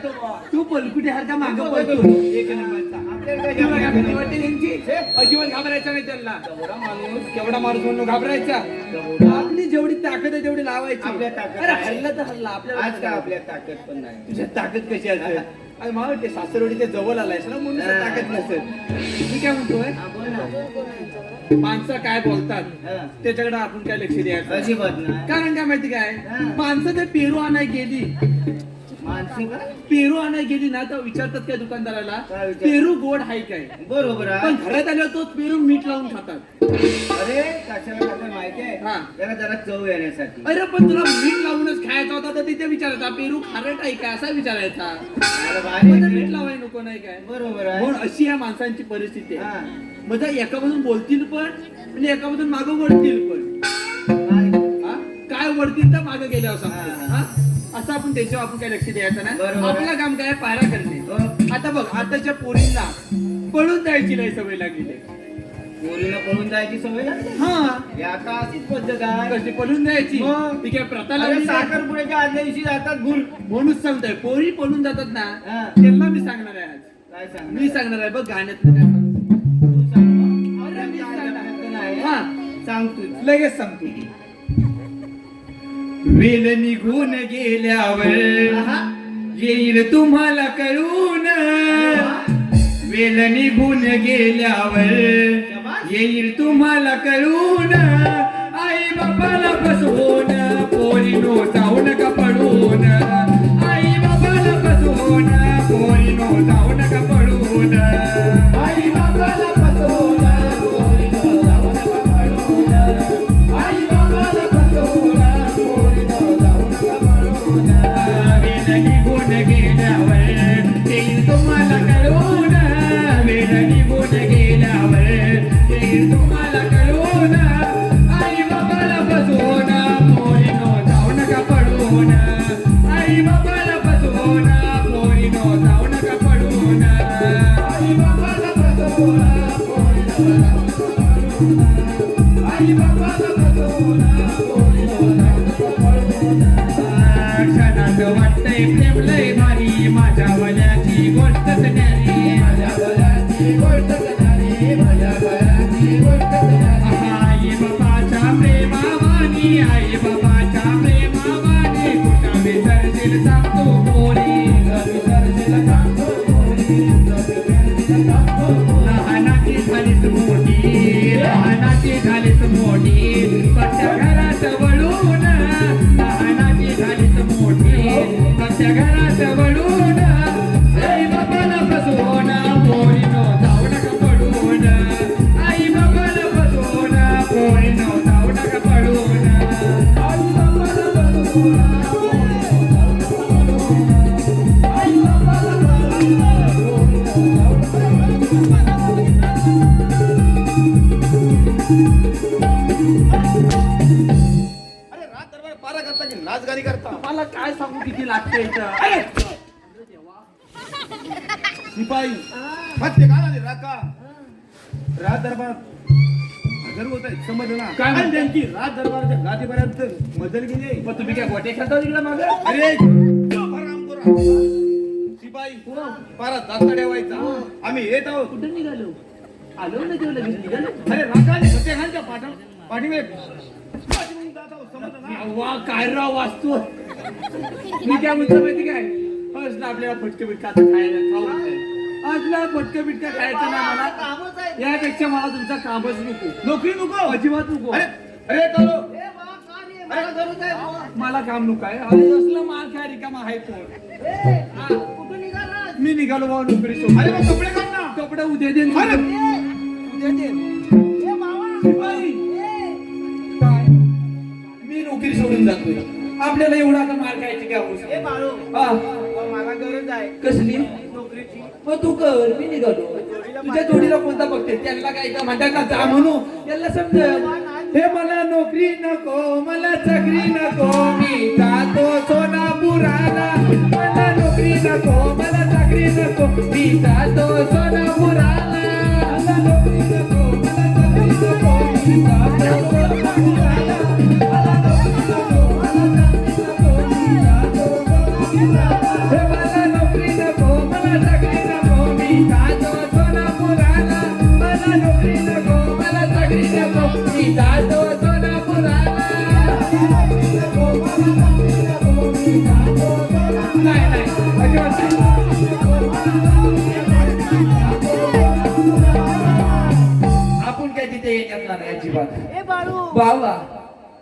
C: तू पलकुटी हाता मागं पडतो एक नंबरचा तुला काय भीती वाटते त्यांची अजिबात घाबरायचा नाही त्यांना केवढा माणूस म्हणून घाबरायचा आपली जेवढी ताकद आहे तेवढी लावायची
B: आपल्या ताकद
C: अरे
B: आहे.
C: हल्ला तर हल्ला
B: आज काय
C: आपल्याला
B: आपल्या ताकद पण नाही.
C: तुझ्या ताकद कशी असेल आणि मला वाटते सासरवडी ते जवळ आलायस ना म्हणून तुझ्या ताकद नसेल मी काय म्हणतोय
B: हा, बोल ना.
C: माणसं काय बोलतात
B: हा.
C: त्याच्याकडे आपण काय लक्ष द्यायचं
B: अजिबात नाही.
C: कारण काय माहिती काय
B: हा.
C: माणसं ते पेरू आणाय गेली
B: मानसिक आहे?
C: पेरू आणाय गेली ना तर विचारतात काय दुकानदाराला
B: काय विचारतात?
C: पेरू गोड आहे काय
B: बरोबर आहे.
C: पण घरात आल्यावर तोच पेरू मीठ लावून खातात
B: अरे कशाला खातात माहिती आहे?
C: हा.
B: त्याला जरा चव येण्यासाठी.
C: अरे पण तुला मीठ लावूनच खायचा होता तर तिथे विचारायचा पेरू खारट आहे काय असा विचारायचा
B: अरे भारी
C: पण ते
B: आहे.
C: मीठ लावाय नको नाही काय
B: बरोबर आहे.
C: म्हणून अशी या माणसांची परिस्थिती
B: हा.
C: आहे म्हणजे एकामधून बोलतील पण आणि एकामधून मागं वळतील पण
B: काय?
C: हा? काय वळतील तर मागं गेल्यावर सांगतील.
B: हा.
C: हा? असं आपण त्याच्यावर आपण काय लक्ष द्यायचं नाही
B: बरोबर आहे.
C: आपलं काम काय पायरा करणे
B: हो.
C: आता बघ आताच्या पोरींना पळून जायची नाही सवय लागली
B: पोरीला पळून जायची सवय लागली.
C: हा
B: ही आता अशीच पद्धत आहे.
C: कशी पळून जायची
B: मग?
C: ती काय प्रथा
B: अरे
C: लागली का?
B: साखरपुड्याच्या आदल्या दिवशी जातात गुल.
C: म्हणूनच सांगतोय पोरी पळून जातात ना
B: हा.
C: त्यांना मी सांगणार आहे आज
B: काय सांग?
C: मी सांगणार आहे बघ गाण्यातलं काय सांगतो.
B: तू सांग मग.
C: अरे मी सांगणार.
B: नाही.
C: हा.
B: सांग तू.
C: लगेच सांगतो वेल निघून गेल्यावर
B: आहा.
C: येईल तुम्हाला कळून वेल निघून गेल्यावर येईल तुम्हाला कळून आई बाबाला फसवून पोरीनो जाऊ नका पडून आई बाबाला फसवून पोरीनो जाऊ नका पडून आई बाबाला फसवून पोरीनो जाऊ नका पडून आई बाबाला फसवून पोरीनो जाऊ नका पडून वेल निघून गेल्यावर येईल तुम्हाला कळून वेल निघून गेल्यावर येईल तुम्हाला कळून आई बाबाला फसवून
D: आई बाबाला बसवून पोरीनो जाऊ नको पळून.
B: क्षणात वाटतंय प्रेम लय भारी माझ्या वल्याची गोष्टच न्यारी
D: माझ्या वयाची गोष्ट करणारी, माझ्या वयाची गोष्ट करणारी.
B: आई बाबाच्या प्रेमावानी आई बाबाच्या प्रेमावानी कुठं विसरशील सांगतो पोरी
D: विसरशील सांगतो पोरी, विसरशील सांगतो पोरी.
B: लहानाची झालीस मोठी लहानाची झालीस मोठी पक्ष घरात वळून लहानाची झालीस मोठी पक्ष घरात वळून आई बाबाला बसवून पोरीनो जाऊ नका पडून आई बाबाला बसवून पोरीनो जाऊ नका पडून
D: आई बाबाला बसवून पोरीनो जाऊ नको पळून. आई बाबाला बसवून पोरीनो जाऊ नको पळून.
A: अरे रात दरबार पारा करता की नाच गाणी करता
E: मला काय सांगू किती लागतं इथं.
A: सिपाही मध्य काळाने राका रात दरबार हजर होत आहे समजलं ना.
E: काय म्हणते?
A: आणि त्यांची रात दरबारच्या गादीपर्यंत मजल गेली.
E: मग तुम्ही काय गोटे खेळता तिकडे मागे?
A: अरे सिपाही पारा जाता ठेवायचा आम्ही येत आहोत.
E: कुठे निघालो? आलो ना तेव्हा लगेच निघालो.
A: अरे राकाने सत्यखानच्या पाठीमागे जात आहोत समजलं ना.
E: वा काय राव वाचतो. मी काय म्हणतो माहिती काय, असलं आपल्याला फटके बिटका आता खायला खाऊ नये. असला फटके बिटका खायचं ना मला, यापेक्षा मला तुमचा कामच नको.
A: नोकरी नको
E: अजिबात नको.
A: अरे अरे कालो
E: मला काम नको आहे. अरे असलं माल काय रिकामा आहे कोण. मी निघालो भाऊ नोकरी सोडून.
A: अरे मग कपडे काढ ना.
E: कपडे उद्या देईन.
A: अरे!
E: उद्या देईन. बाई, काय मी नोकरी सोडून जातोय. आपल्याला एवढा का मार खायची काय हौस आहे? हा.
B: मला गरज आहे
E: कसली?
B: नोकरीची
E: मग तू कर, मी निघालो. तुझ्या जोडीला कोणता बघते त्यांना काय का म्हणतात ना जा म्हणू, त्यांना समजेल. हे मला नोकरी नको, मला चाकरी नको, मी जातो सोनापुराला. मला नोकरी नको, मला चाकरी नको, मी जातो सोनापुराला. मला नोकरी नको, मला चाकरी नको, मी जातो सोनापुराला. मला नोकरी नको, मला चाकरी नको, मी जातो सोनापुराला. हे मला नोकरी नको, मला चाकरी नको, मी जातो सोनापुराला. मला नोकरी नको, मला चाकरी नको, मी जातो सोनापुराला. नाही नाही अजिबात आपण काय तिथे येत नाही अजिबात.
B: ए बाळू
E: बाबा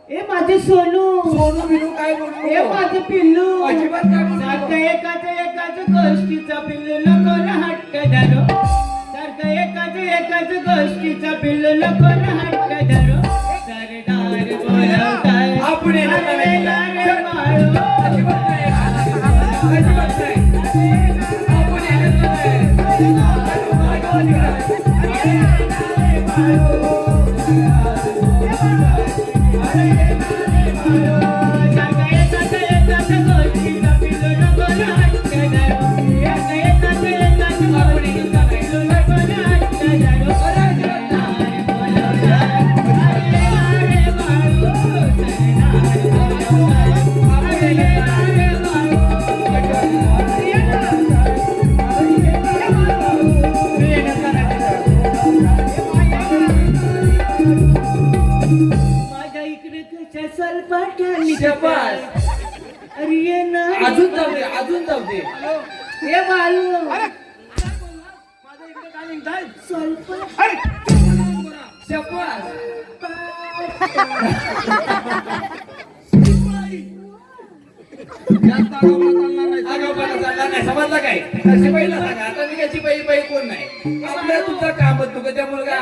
B: ए माझे सोनू
E: सोनू बिनू काय बोलू
B: ए माझे पिल्लू
E: अजिबात काय बोलू नको.
B: सारखं एकाच गोष्टीचा पिल्लू नको ना हट्ट धरो सारखं एकाच गोष्टीचा पिल्लू नको ना हट्ट धरो सरदार बोलवताय
E: आपण येणार नाही.
B: आलेला रे बाळू
E: अजिबात नाही. अजिबात नाही. आपण येणार नाही.
B: माझ्या इकडे कशा सलपाटांनी
E: शाबास.
B: अरे ये ना
E: अजून जाऊ दे, अजून जाऊ दे.
B: हे बाळू
A: माझ्या इकडे काय निघताय?
B: सलपाट
A: अरे!
E: शाबास.
A: जास्त आगाऊपणा चालणार नाही.
E: आगाऊपणा चालणार नाही. समजलं काय? शिपाईला सांगा आता मी काय शिपाई कोण नाही. आपल्या तुमचं कामच तुका त्या मुलगा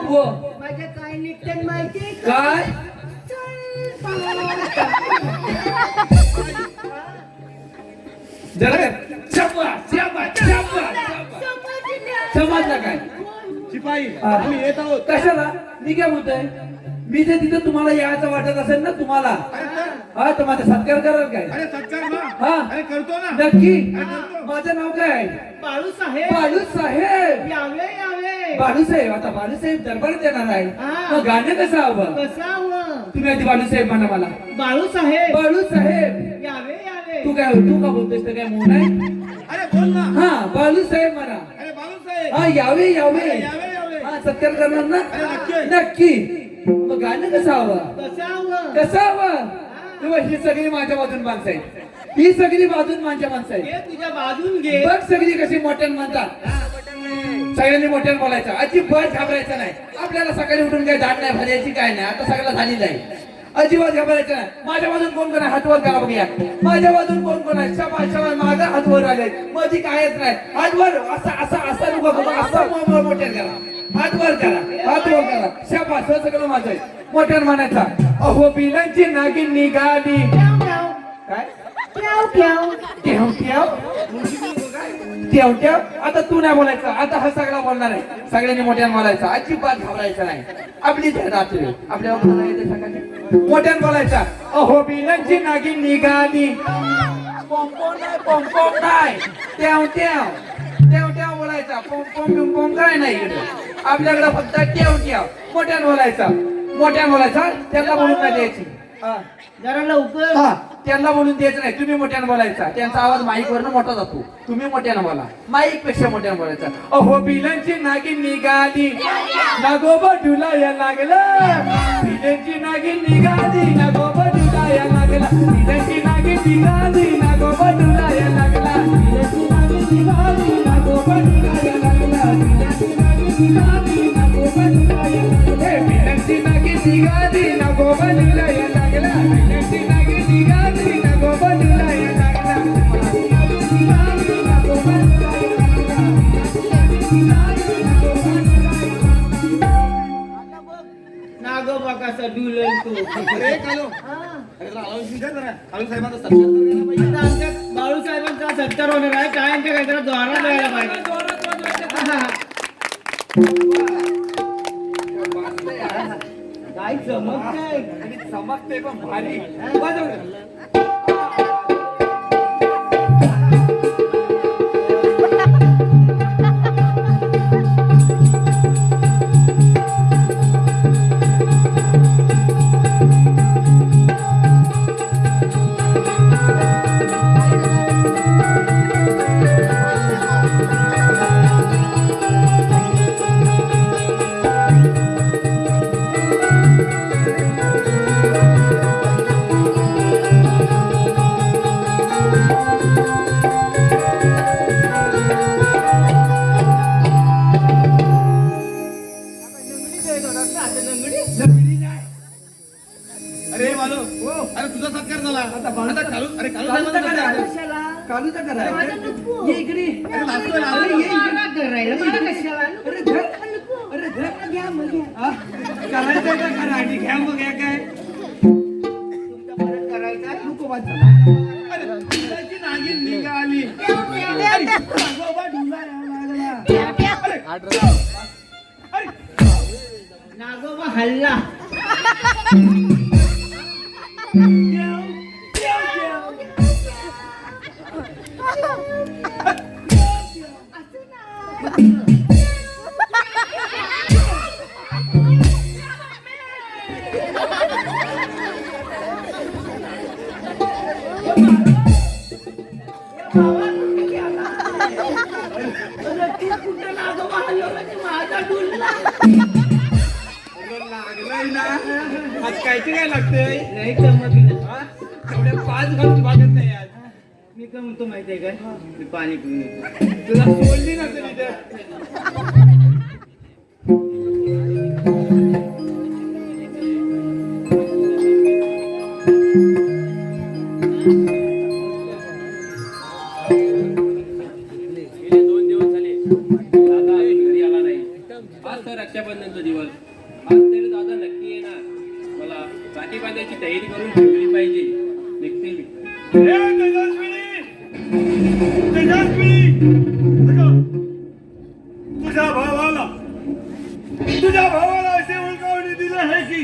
E: हो
B: माझ्या काय निघतं माहिती
E: काय जरा काय? शाबास, शाबास, शाबास, शाबास. समजलं काय?
A: शिपाई
E: हा.
A: आम्ही येत आहोत.
E: कशाला मी काय बोलतोय मी जे तिथं तुम्हाला यायचं वाटत असेल ना तुम्हाला हा तर माझा सत्कार कराल काय
A: अरे सत्कार ना
E: हा.
A: अरे करतो ना
E: नक्की
A: करतो.
E: माझं नाव काय
B: बाळू साहेब
E: बाळू साहेब
B: यावे यावे
D: बाळूसाहेब, आता बाळूसाहेब दरबारात येणार आहे.
B: हा.
D: मग गाणं कसं हवं?
B: कसा हवं?
D: तुम्ही आधी बाळूसाहेब म्हणा मला.
B: बाळूसाहेब
D: बाळूसाहेब.
B: यावे यावे.
D: तू का बोलतोस? तर काय मूड आहे?
A: अरे बोल ना.
D: हा, बाळूसाहेब म्हणा.
A: अरे बाळूसाहेब.
D: हा, यावे यावे.
A: यावे यावे.
D: हा, सत्कार करणार ना?
A: अरे नक्की.
D: नक्की. मग गाणं कसं हवं?
B: कसा हवं?
D: कसं हवं? तेव्हा ही सगळी माझ्या बाजून माणसं आहेत. ही सगळी बाजून माझ्या माणसं आहेत.
B: घे तुझ्या बाजून घे.
D: बघ सगळी कशी मोठ्यान म्हणतात. सगळ्यांनी मोठ्यानं बोलायचं, अजिबात घाबरायचं नाही. आपल्याला सकाळी उठून काही दाट नाही भरायची, काय नाही. आता सगळं झालेलं आहे. अजिबात घाबरायचं नाही. माझ्या बाजून कोण कोण आहे? हात वर करा बघूया. माझ्या बाजून कोण कोण आहे? शाबास शाबास. माझा हात वर आले. मध्ये कायच नाही. हात वर असा असा असा नको बघू. असा मोठ्यान करा. हात वर करा. हात वर करा. शाबास. हे सगळं माझं आहे. मोठ्यान म्हणायचा, अहो बिलांची नागिन निघाली. काय? ठेव ठेव. ठेव ठेव. आता तू नाही बोलायचं. आता हा सगळा बोलणार आहे. सगळ्यांनी मोठ्यानं बोलायचं. अजिबात घाबरायचं नाही. आपलीच आहे रात्री. आपल्यावर मोठ्यानं बोलायचा, अहो बिलांची नागिन निघाली. पोंपों नाही. ठेव ठेव. ठेव ठेव बोलायचा. पोंपों काय नाही इकडे. आपल्याकडे फक्त ठेव ठेव. मोठ्यानं बोलायचा. त्याला बोलून नाही द्यायची.
B: जरा लवकर.
D: हा, त्यांना बोलून द्यायचं नाही. तुम्ही मोठ्यानं बोलायचा. त्यांचा आवाज माईक वरनं मोठा जातो. तुम्ही मोठ्यानं बोला. माईक पेक्षा मोठ्यानं बोलायचा. अहो बिलांची नागिन निघाली. नागोबा डुलाया लागला. बिलांची नागिन निघाली. नागोबा डुलाया लागला. बिलांची नागिन निघाली. नागोबा डुलाया लागला. बिलांची नागिन निघाली. नागोबा डुलाया लागला. बिलांची नागिन निघाली. नागोबा डुलाया लागला. हे बिलांची नागिन निघाली. नागोबा डुलाया लागला. बिलांची नागिन निघाली. नागोबा डुलाया लागला.
B: नागोबा कसा डुलल तू.
A: अरे कालो. अरे जरा आवाज विचार जरा. कालो साहेबांचा सत्कार तर केला पाहिजे.
B: आता आमच्या बाळूसाहेबांचा सत्कार होणार आहे. काय काय जरा जोरात द्यायला पाहिजे. काय चमकतंय.
D: चमकते पण भारी.
A: अरे बालो. अरे तुझा सत्कार झाला. आता कालू. अरे कालू साहेबांचा सत्कार.
D: कालूचा करा.
A: अरे लाजतोय ना.
B: अरे मला करायला मला कशाला.
D: करायचं का करा आणि घ्या मग या काय.
B: तुमचा परत करायचा.
A: अरे बिलांची नागिन निघाली. नागोबा डुलाया लागला. अरे
B: नागोबा हल्ला. कुठं नागोबा हल्ला माझा डुलला.
D: लागलंय ना. आज कायचे काय लागतंय?
B: नाही चमकलं.
D: तेवढ्या 5 घालून भागत नाही आज.
B: मी काय म्हणतो माहितीये काय, मी पाणी पिऊन येतो.
D: तुला बोलली नसेल इथे.
C: गेले 2 दिवस झाले दादा घरी आला नाही. आज तर रक्षाबंधनचा दिवस. आज तरी दादा नक्की येणार. मला राखी बांधायची तयारी करून ठेवली पाहिजे. निघते मी.
A: तुझ्या भावाला असे उलकावणी दिलं आहे की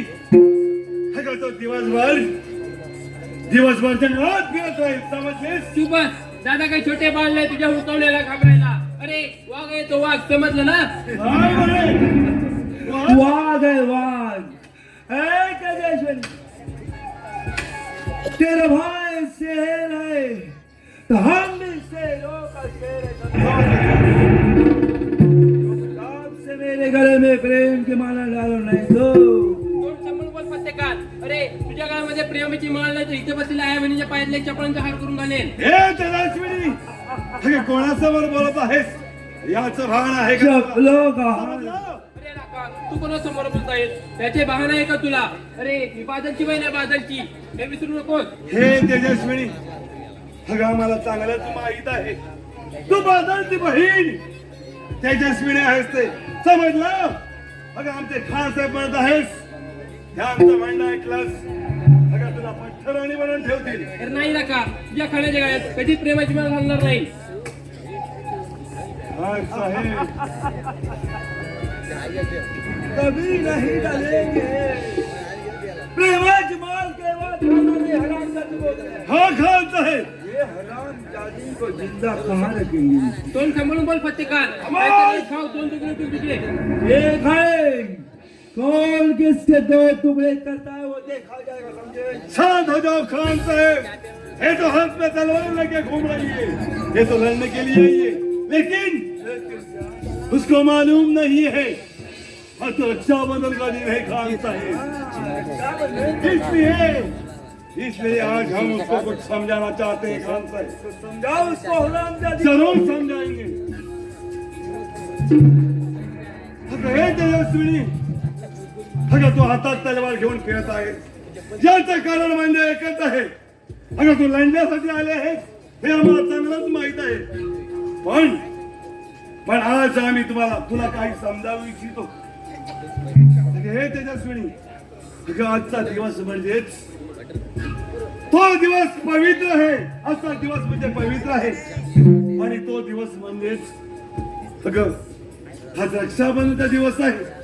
A: अगं तो दिवसभर जंगलात फिरत राहील. समजलेस?
C: तू बस. दादा काही छोटे बाळ नाही तुझ्या उकवलेला घाबरायला. अरे वाघ आहे तो वाघ समजलं ना
A: हाय म्हणे.
E: वाघ है वाघ है तेजस्वी तेरे भाई शेर है तो हम भी शेरों का शेर है आपसे मेरे गले में प्रेम की माला डालो नहीं तो
C: दोन शंभर बोल प्रत्येकात अरे तुझ्या गावामध्ये प्रेमाची माळ नाही तर इथे बसलेल्या आहे म्हणजे पायातले चपळांचा हार करून घालेल
A: हे तेजस्विनी अगं कोणासमोर बोलत आहेस याचं भान आहे का तुला?
E: चपलों का हार
A: समजलं?
C: अरे राका तू कोणासमोर बोलतायस त्याचे बहाणा आहे का तुला अरे ही बादलची बहीण आहे बादलची हे विसरू नकोस
A: हे तेजस्विनी अगं मला चांगलंच माहित आहे तू बादलची बहीण तेजस्विनी आहेस ते समजलं अगं आमचे खान साहेब म्हणत आहेस हे आमचं म्हणणं ऐकलंस अगं तुला पठ्ठराणी बनवून ठेवतील
C: अरे नाही राका तुझ्या खाण्याच्या गाड्यात कधीच प्रेमाची माळ घालणार नाही
A: हाय साहेब
E: कभी नहीं डालेंगे प्रेमाची माल केवळ खानाने हराम जाती बोलते हैं
A: हा खान साहेब
E: ये हराम जाती को जिंदा कहाँ रखेंगे
C: दोन सांभाळून बोल प्रत्येकात काहीतरी खाऊ दोन तुकडे तू तुझे
E: एक है कौन किसके दो टुकड़े करता है वो देखा जाएगा समझे
A: शांत हो जाओ खान साहब ये तो हाथ में तलवार लेके घूम रही है ये तो लड़ने के लिए ही है लेकिन उसको मालूम नहीं है हाँ तो रक्षाबंधन का दिन है खान साहब इसलिए आज हम उसको कुछ समझाना चाहते हैं खान साहब
E: समझाओ उसको हराम जाती
A: जरूर समझाएंगे अगं हे तेजस्विनी अगं तू हातात तलवार घेऊन खेळत आहे ज्याचं कारण म्हणजे एकच आहे अगं तू लढण्यासाठी आले आहेस हे आम्हाला चांगलंच माहित आहे पण आज आम्ही तुला काही समजावू इच्छितो अगं हे तेजस्विनी अगं आजचा दिवस म्हणजेच तो दिवस पवित्र आहे आजचा दिवस म्हणजे पवित्र आहे आणि तो दिवस म्हणजेच अगं हा रक्षाबंधनचा दिवस आहे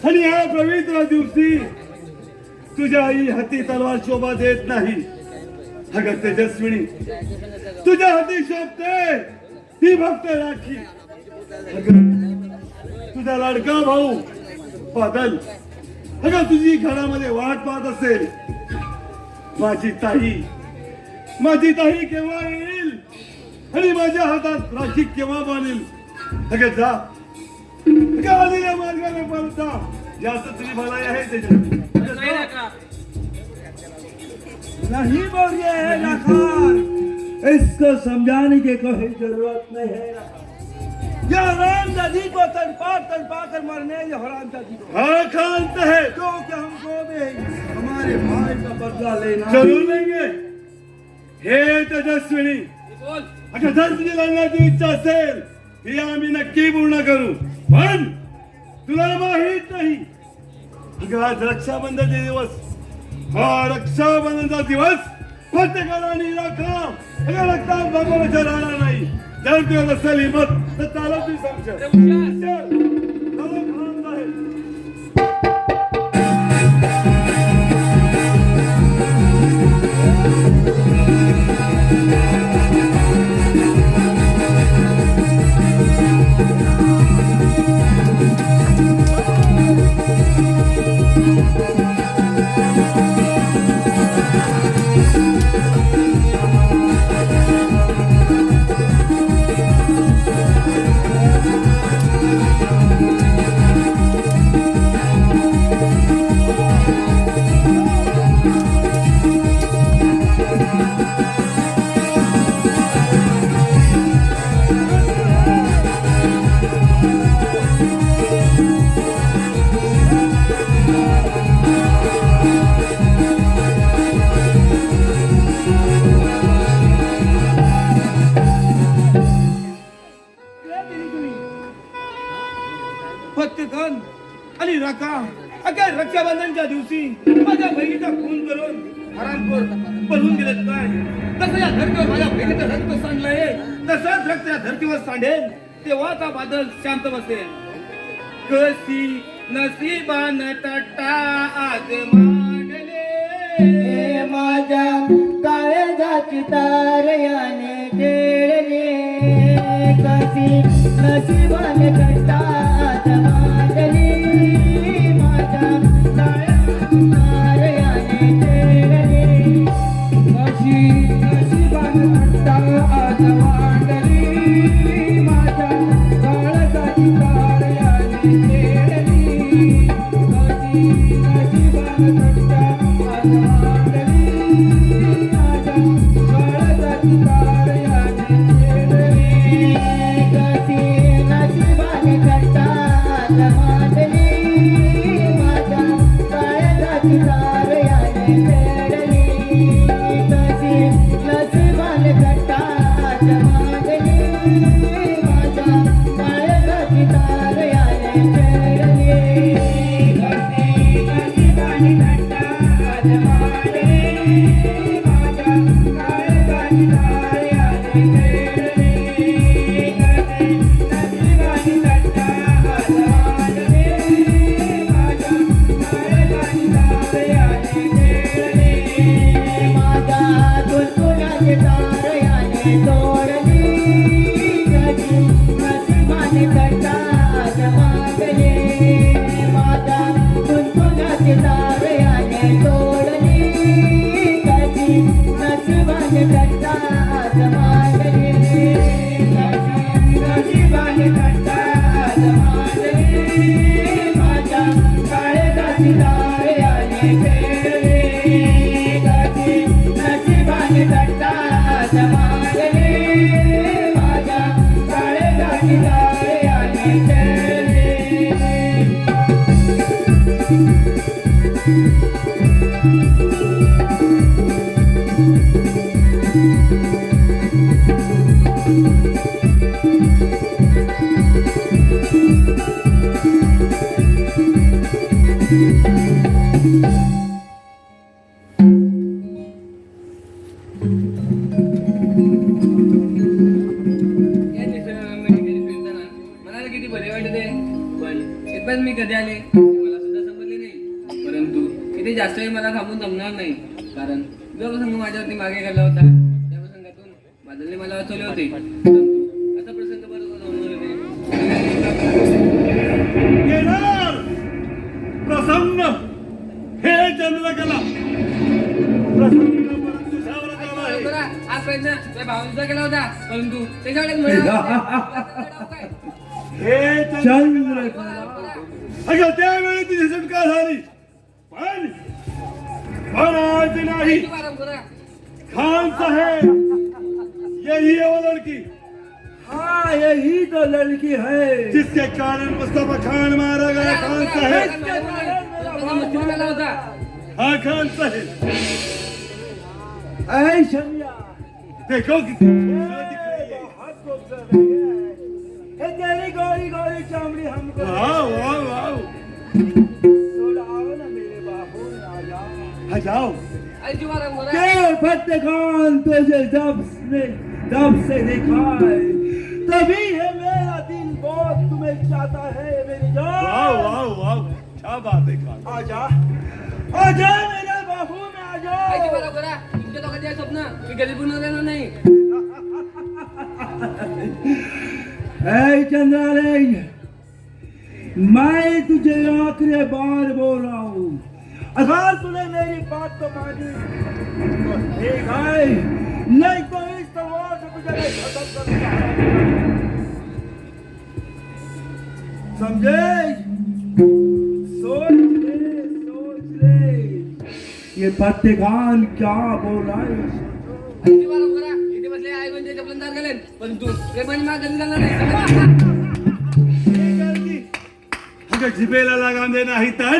A: आणि या पवित्र दिवशी तुझ्या आई हाती तलवार शोभा देत नाही अगं तेजस्विनी तुझ्या हाती शोभते ती फक्त राखी अगं तुझा लाडका भाऊ बादल अगं तुझी घरामध्ये वाट पाहत असेल माझी ताई केव्हा येईल आणि माझ्या हातात राखी केव्हा बांधेल अगं जा अगं आलेल्या मार्गाने परत जा जास्त तुझी भलाई आहे त्याच्यात
C: नाही राका
E: नहीं बोल रहे हैं लखान इसको समझाने की कोई जरूरत नहीं है ये हरामजादी को तड़पा कर मारने ये हरामजादी को
A: हाँ खान साहब
E: क्योंकि हमको भी हमारे भाई का बदला लेना
A: जरूर लेंगे हे तेजस्विनी
C: बोल
A: अगं जर तुझी लढण्याची इच्छा असेल ही आम्ही नक्की पूर्ण करू पण तुला माहित नाही अगं आज रक्षाबंधनचा दिवस हा रक्षाबंधनचा दिवस प्रत्येकाला राखा अगं रक्तात भगवानाच्या राहणार नाही जर तुला असेल हिंमत तर चालत नाही समजा
C: अरे हुशार.
A: चलो खान साहेब
E: फत्तेखान आणि रका अगं रक्षाबंधनच्या दिवशी माझ्या बहिणीचा खून करून हरामखोर पळून गेलेत काय तसं या धरतीवर माझ्या बहिणीचं रक्त सांडलंय तसंच रक्त या धरतीवर सांडेल तेव्हा का बादल शांत बसेल कशी नसीबान तट्टा आज मांडले
B: हे माझ्या काळजाची तार याने खेळले कशी नशिबाने कंटात मांडली माझ्या तारयाने तेरली
D: कशी नशिबाने कंटा आज मांडली माझ्या काळजाची तार याने तेरली कशी नशिबाने कंटा आज मांडली माझ्या काळजाची तार याने तेरली
B: कशी नशिबाने कंटात मांडली माझ्या काळजाची तारयाने तेरली कशी नशिबाने कंटात मांडली माझ्या काळजाची तारयाने तेरली
D: कशी नशिबाने कंटा आज मांडली माझ्या काळजाची तार याने तेरली कशी नशिबाने कंटा आज मांडली माझ्या काळजाची तार याने तेरली
B: माझ्या तुलतुलाची तारयाने तोडली कशी नशिबाने कंटात मांडली माझ्या तुलतुलाची तारयाने तोडली कशी नशिबाने कंटात मांडली
D: कशी नशिबाने कंटा आज मांडली माझ्या काळजाची तार याने तेरली कशी नशिबाने कंटा आज मांडली माझ्या काळजाची तार याने तेरली
C: या निसर्गामध्ये कधी फिरताना मनाला किती बरे वाटते. पण इथपर्यंत मी कधी आले हे मला सुद्धा समजले नाही. परंतु इथे जास्त वेळ मला थांबून जमणार नाही. कारण जो प्रसंग माझ्यावरती मागे गेला होता त्या प्रसंगातून बादलने मला वाचवले होते. परंतु असा प्रसंग बरोबर होणार
A: येणार प्रसन्न हे चंद्रकला प्रसन्न परंतु सावरत आला आहे.
C: हा प्रयत्न त्या भावांचा केला होता. परंतु त्याच्याकडे
A: हे चंद्रकला अगं त्यावेळी तुझी सुटका झाली पण आज नाही. खान साहेब यही है वो लड़की
E: हाँ यही तो लड़की है
A: जिसके कारण मुस्तफा खान मारा गया. खान साहेब
C: केला होता.
A: हाँ खान साहेब
E: ऐ शमिया
A: देखो कितनी खूबसूरत दिख रही है.
E: बहुत खूबसूरत है ये तेरी गोरी गोरी चमड़ी हमको
A: वाह वाह वाह
E: थोड़ा आओ ना मेरे बाबू में आ जाओ.
A: हाँ जाओ.
E: के फतेह खान तुझे जब से देखा है तभी है मेरा दिल बहुत तुम्हें चाहता है मेरी जान.
A: वाह वाह वाह क्या बात है खान.
E: आजा मेरे बाबू में आजा.
C: तुमच्या दोघांचे हे स्वप्न मी कधी पूर्ण देणार नाही.
E: ऐ चंद्राले मैं तुझे आखिरी बार बोल रहा हूँ अगर तूने मेरी बात को मानी तो ठीक है नहीं तो इस तरह से तुझे मैं खत्म करूंगा. समझे? सोच ले ये फतेह खान क्या बोल रहा है.
C: इथे बसले आई म्हणजे चपलंदार घालेन. परंतु प्रेमाने माग कधी जाणार नाही.
A: अगं जिभेला लगाम दे नाही तर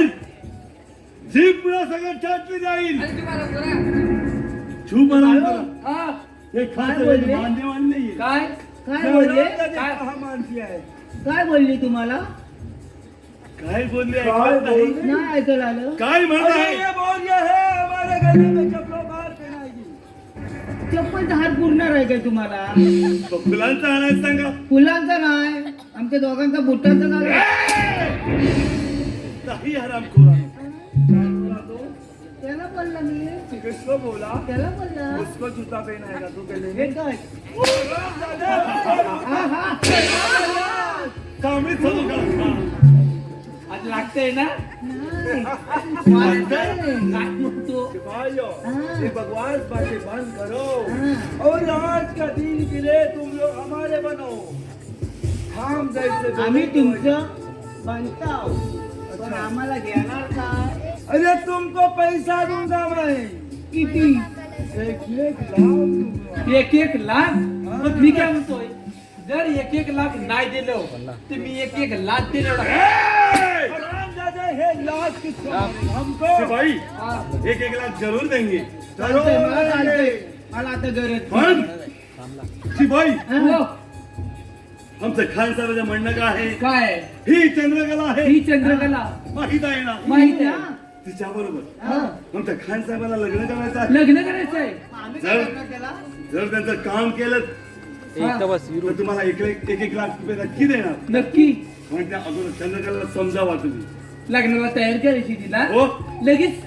A: जीभ सगळं छाटली जाईल. छू म्हणा हे खास
B: बोलले?
A: मान्यवान नाहीये.
C: काय
B: काय बोलले
E: कहा मानती है
B: काय बोलली तुम्हाला
A: काय बोलले
E: काय
A: ऐकत नाही.
E: बोलले?
B: नाही ऐकायला आलं.
A: काय म्हणत
E: अरे
A: आहे.
E: ये बोल ये है हमारे गले में चप्पलों बाहर पहनाएगी.
B: चप्पलचा हात पुरणार आहे काय तुम्हाला.
A: फुलांचा आणायचं सांगा.
B: फुलांचा नाही आमच्या दोघांचा बुटांचा नाही.
A: नाही हरामखोरा.
B: त्याला बोलला मी
A: किसको बोला
B: त्याला बोलला
A: उसको जूता पहनाएगा तू
B: हे
A: पहले
B: काय
A: सामने चालू कर
D: आज लागतंय ना
B: नाही.
D: काय म्हणतो
A: भाइयों
B: हाँ।
A: ये बकवास बातें बंद करो और आज का दिन के लिए तुम लोग हमारे बनो हम जैसे
B: आम्ही
A: बोलेंगे
B: तुमचं बनता पण आम्हाला घेणार काय
A: अरे तुमको पैसा दूंगा मैं
B: किती
A: 1 लाख दूंगा।
D: 1 लाख मग मी काय म्हणतोय जर 1 लाख नाही दिलं तर मी 1 लाख देणार
A: हरामजादे, हे लाख किसको हमको
G: भाई
A: हाँ।
G: 1 लाख जरूर देंगे
B: चालतंय, मला चालतंय. मला आता गरज
G: पण शिपाई
B: हा.
G: आमचं खान साहेबांचं म्हणणं काय आहे
D: काय
G: ही चंद्रकला आहे
D: ही चंद्रकला
G: माहित आहे ना
D: माहित आहे
G: तिच्या बरोबर
B: हा.
G: आमच्या खान साहेबांना लग्न करायचं आहे
D: लग्न करायचंय
B: आम्ही काय करणार त्याला
G: जर त्यांचं काम केलं तर तुम्हाला 1 लाख रुपये नक्की देणार
D: नक्की
G: पण त्या अगोदर चंद्रकला समजावा तुम्ही
D: लग्नाला तयार करायची तिला
G: हो
D: लगेच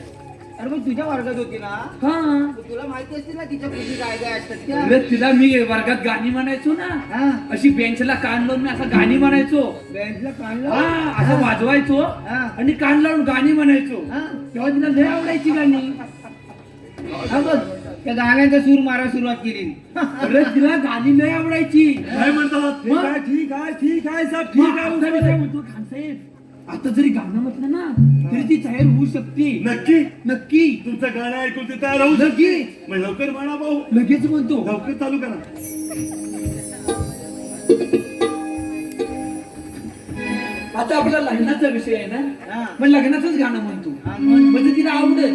B: अरे मग तुझ्या वर्गात होती ना
D: हा
B: तर तुला माहिती असते ना तिच्या कृती काय काय असतात त्या
D: अरे तिला मी वर्गात गाणी म्हणायचो ना
B: हा.
D: अशी बेंचला कान लावून मी असं गाणी म्हणायचो
B: बँकला काढलं
D: हा असं वाजवायचो
B: हा.
D: आणि कान लावून गाणी म्हणायचो
B: हा.
D: तेव्हा तिला लय आवडायची गाणी
B: हा बघ, त्या गाण्याचा सूर मारा सुरुवात केली
D: अरे तिला गाणी लय आवडायची
G: काय म्हणतात
A: ठीक है ठीक है ठीक है सब ठीक है
D: आता मी काय म्हणतो, खानसाहेब आता जरी गाणं म्हटलं ना तरी ती तयार होऊ शकते
G: नक्की
D: नक्की
G: तुमचं गाणं ऐकून ते तयार होऊ शकते
D: लगेच
G: मग लवकर म्हणा भाऊ
D: लगेच म्हणतो
G: लवकर चालू करा
D: आता आपला लग्नाचा विषय आहे ना
B: हा.
D: मग लग्नाचंच गाणं म्हणतो
B: हा, म्हण.
D: म्हणजे तिला आवडेल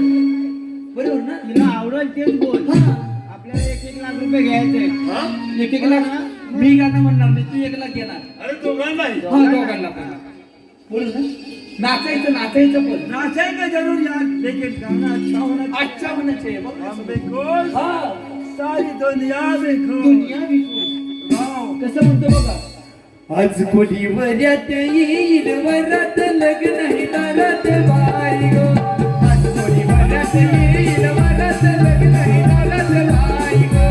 D: बरोबर ना
B: तिला आवडेल तेच बोल आपल्याला 1 लाख रुपये घ्यायचे
G: हा?
D: 1 लाख मी गाणं म्हणणार नाही तू 1 लाख घेणार
G: अरे तो गाणं नाही
D: हा दोघांना पण बोल ना नाचायचं नाचायचं पण
A: नाचेंगे जरूर यार लेकिन गाना अच्छा होना चाहिए
D: अच्छा होणं चाहिए बघ.
A: हम देखो
D: हा
A: सारी दुनिया देखो
D: दुनिया विश्व
A: गाओ
D: कसं म्हणतो बघा आज कोणी वऱ्यात येईल वरात लग्न आहे दारात बाई गो आज कोणी वऱ्यात येईल वरात लग्न आहे दारात बाई गो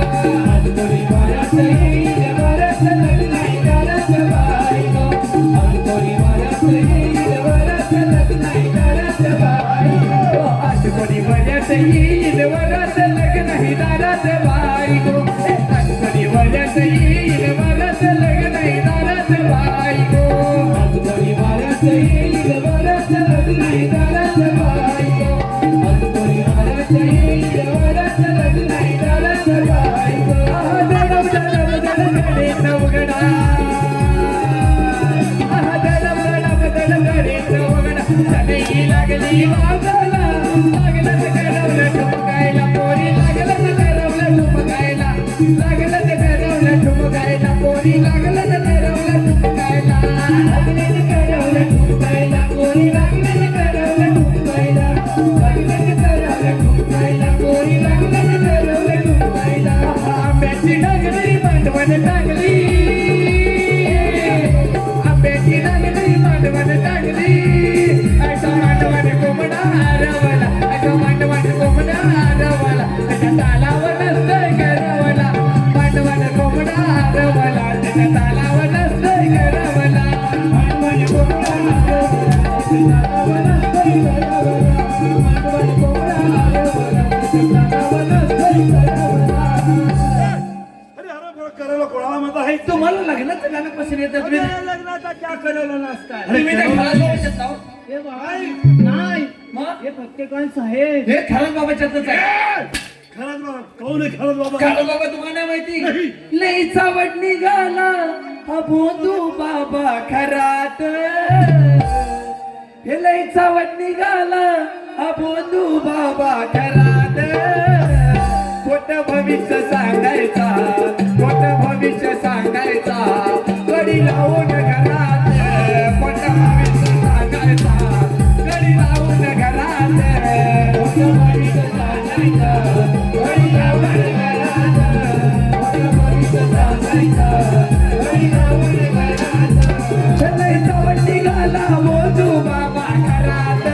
D: आज कोणी वऱ्यात येईल वरात लग्न आहे दारात बाई गो आज कोणी वऱ्यात येईल वरात लग्न आहे दारात बाई गो आज कोणी वऱ्यात येईल वरात लग्न आहे दारात बाई गो आज कोणी वऱ्यात येईल वरात लग्न आहे दारात बाई गो आज कोणी वऱ्यात येईल वरात लग्न आहे दारात बाई गो आज कोणी वऱ्यात येईल वरात लग्न आहे दारात बाई गो दडम दडम दडम दडम उघडा दडम दडम दडम दडम उघडा सनई लागली वाजायला लागलं ते करवलं ठुमकायला पोरी लागलं ते करवलं ठुमकायला लागलं ते करवलं ठुमकायला पोरी लागलं ते करवलं ठुमकायला लागलं ते करवलं ठुमकायला पोरी लागलं ते करवलं ठुमकायला लागलं ते करवलं ठुमकायला पोरी लागलं ते करवलं ठुमकायला आंब्याची नगरी मांडवण टाकली आंब्याची नगरी मांडवण टाकली असा मांडवण कोंबडा हरवला असा मांडवण कोंबडा हरवला त्याच्या तालावर नसतंय करवला मांडवण कोंबडा हरवला त्याच्या तालावर नसतंय करवला मांडवण कोंबडा हरवला त्याच्या तालावर नसतंय करवला मांडवण कोंबडा हरवला त्याच्या तालावर नसतंय करवला
G: अरे अरे करायला कोणाला मत आहे
D: तुम्हाला लग्नाचं गाणं कसं येतं तुम्ही
A: मेरे लगना क्या करेला नाचता है
D: तुम्ही त्या घराला बसत जाऊ.
B: हे बाई नाही
D: मग
B: हे फक्तेकान साहेब
D: हे खरंच बाबाच्यातच आहे
G: खरंच बाबा कोण आहे खरंच बाबा
D: कारण बाबा तुम्हाला नाही माहिती लई चावट निघाला हा भोंदू बाबा खरात हे लई चावट निघाला हा भोंदू बाबा खरात खोट भविष्य सांगायचा खोट भविष्य सांगायचा कडी लावून घरात खोट भविष्य सांगायचा कडी लावून घरात खोट भविष्य सांगायचं कडी लावून घरात खोट भविष्य सांगायचं कडी लावून घरात लई चावट निघाला भोंदू बाबा खरात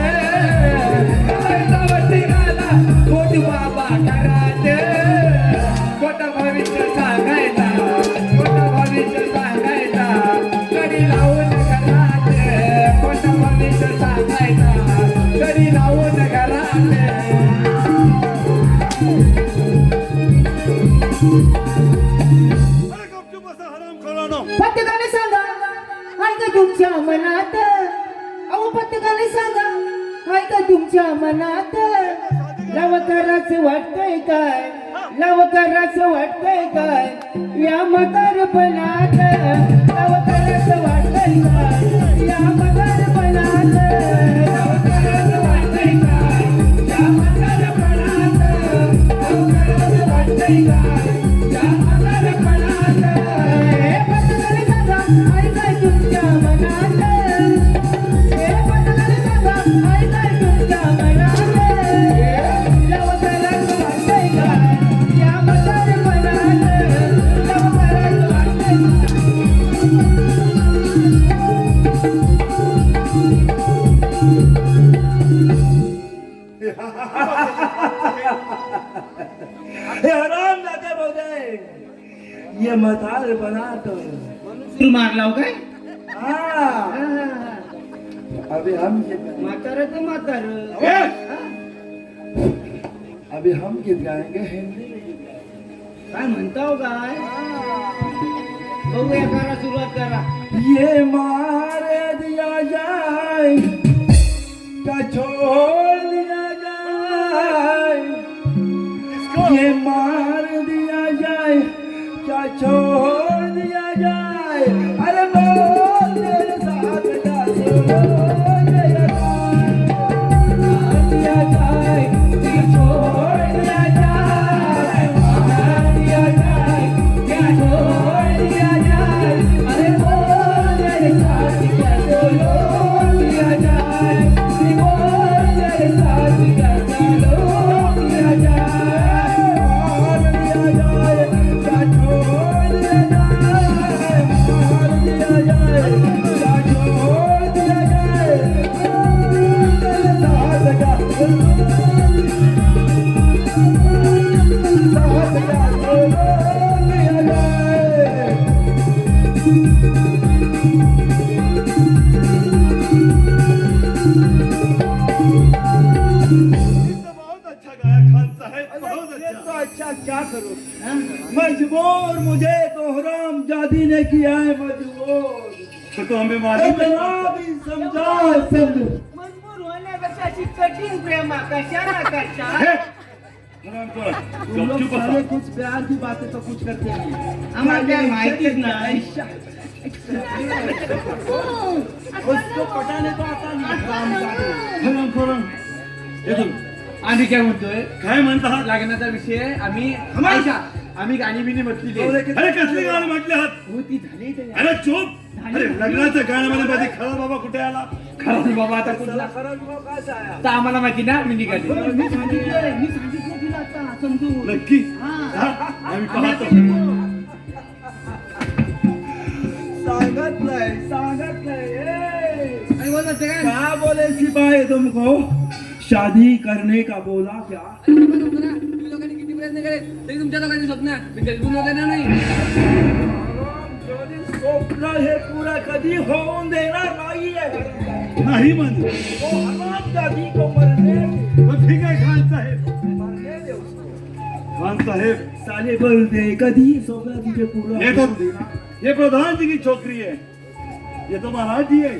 D: लई चावट निघाला
G: अरे गपचूप बसा हरामखोरानो.
B: पत्रकाने सांगा हाय का तुमच्या मनात अहो पत्रकाने सांगा हाय का तुमच्या मनात लवकरच वाटतंय काय लवकरच वाटतंय काय या म्हातारपणात लवकरच वाटतंय काय या म्हातारपणात लवकरच वाटतंय काय या म्हातारपणात लवकरच वाटतंय काय या म्हातारपणात हे पत्रकाने सांगा हाय काय तुमच्या मनात हे पत्रकाने सांगा हाय काय तुमच्या मनात लवकरच वाटतंय काय या म्हातारपणात लवकरच वाटतंय काय
E: हे हराम जाते बोलते ये मतार बनात
B: तू मारलाव काय
E: अभी हम
B: म्हातार तर म्हातार
G: ए,
E: अभी हम गीत गाएंगे हिंदी में गीत गाएंगे.
B: काय म्हणताव काय बघूया करा सुरुवात करा
E: ये मार दिया जाए क्या छोड़ दिया जाए ये मार दिया जाए क्या छोड़ दिया जाए अरे बोल मेरे साथ क्या छोड़ दिया जाए क्या छोड़ दिया जाए मार दिया जाए क्या छोड़ दिया जाए अरे बोल मेरे साथ क्या छोड़ दिया जाए बोल मेरे साथ क्या छोड़ दिया जाए मार दिया जाए क्या छोड़ दिया जाए मार दिया जाए क्या छोड़ दिया जाए मेरे साथ क्या साथ क्या छोड़ दिया जाए
G: इतना बहुत अच्छा गाया खान साहेब, बहुत
E: ये तो
G: अच्छा.
E: अच्छा क्या करूं मजबूर मुझे तो हराम जादी ने किया है मजबूर
G: तो हमें मालूम है.
E: इतना भी समझा समझो
B: मजबूर होण्यापेक्षा अशी कठीण प्रेमा कशाला करता
G: हे, हरामखोर,
E: तुम लोग
G: गपचूप
E: सारे
G: बसा.
E: कुछ प्यार की बातें तो कुछ करते नहीं
B: आम्हाला काय माहितीच नाही
E: उसको पटाने को आता नहीं काम जादू.
G: हरामखोर, येतो.
C: आम्ही काय म्हणतोय
G: काय म्हणता
C: लग्नाचा विषय आम्ही ऐका, आम्ही गाणी बिणी म्हटली
G: अरे कसली गाणं म्हटले आहात
C: होती झाली ते.
G: अरे चूप अरे लग्नाच्या गाण्यामध्ये मध्ये खरा बाबा कुठे आला
C: खरं बाबा आता कुठला
E: खरंच मग कसा आहे
C: आता आम्हाला माहिती ना मी निघाली
B: मी सांगितलं तिला आता समजून
G: नक्की
B: हा.
G: हा, आम्ही पाहतो
E: सांगत नाही
C: आणि बोलत होते काय
E: क्या बोले सिपाही तुमको शादी करने का बोला क्या
C: तुम्ही लोकांनी किती प्रयत्न केले तरी तुमच्या लोकांची स्वप्न मी गलबून वगैरे नाही
E: स्वप्न हे पुरा कधी होऊन देणार नाहीये
G: नाही म्हण
E: तो हराम जादी को मरने
G: मग ठीक आहे खान साहेब
E: मरने दे उसको.
G: खान साहेब
E: साले बोलते कधी स्वप्न तुझे पूरा
G: ये तो
E: होऊन देणार.
G: ये प्रधान जी की छोकरी है ये तो महाराज जी है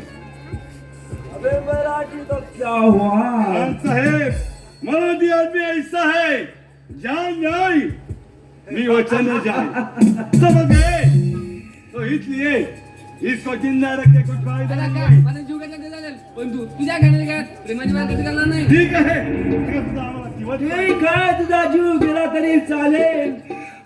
E: अबे मराठी तो क्या हुआ
G: खान साहेब मराठी आदमी ऐसा है जान जाए नहीं वचन न जाए समझ गए तो इसलिए इसको जिंदा रख के कुछ फायदा
C: आता
G: नहीं
C: काय
G: है
C: मला जीव घेतला ते चालेल पण तू तुझ्या खाण्याने काय प्रेमाची बात कधी करणार नाही
G: ठीक आहे ठीक आहे, तुझा आम्हाला किंमत नाही.
E: ठीक आहे तुझा जीव गेला तरी चालेल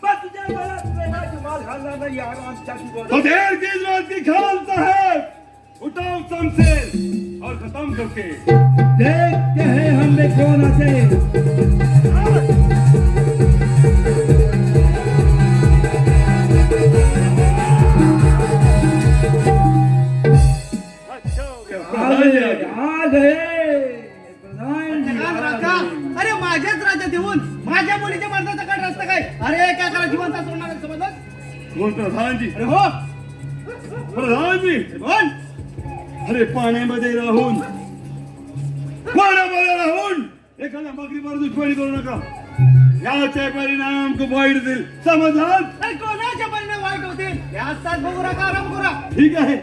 E: पण तुझ्या घरात प्रेमाची माल घालणार नाही आरामच्याची बोल.
G: तो देर की इस बात की खान साहेब उठाओ शमशेर और खत्म करके
E: देखते हैं हम में कौन आते
G: अच्छा हो गया प्रधान जी आ गए.
E: आ गए प्रधान जी
B: प्रधान
E: आ
B: राजा,
E: गए.
B: अरे माझ्याच राज्यात येऊन माझ्या मुलीच्या मरणाचा काय रस्ता काय अरे काय करा जिवंत सोडणार समजलं
G: बोल प्रधान जी
B: अरे हो
G: प्रधान जी
B: बोल
G: अरे पाण्यामध्ये राहून पाण्यामध्ये राहून एखाद्या बकरीवर दुश्मनी करू नका याचे परिणाम खूप वाईट होतील समजलात
B: अरे कोणाच्या परिणाम वाईट होतील या तास बघू नका आराम करा
G: ठीक आहे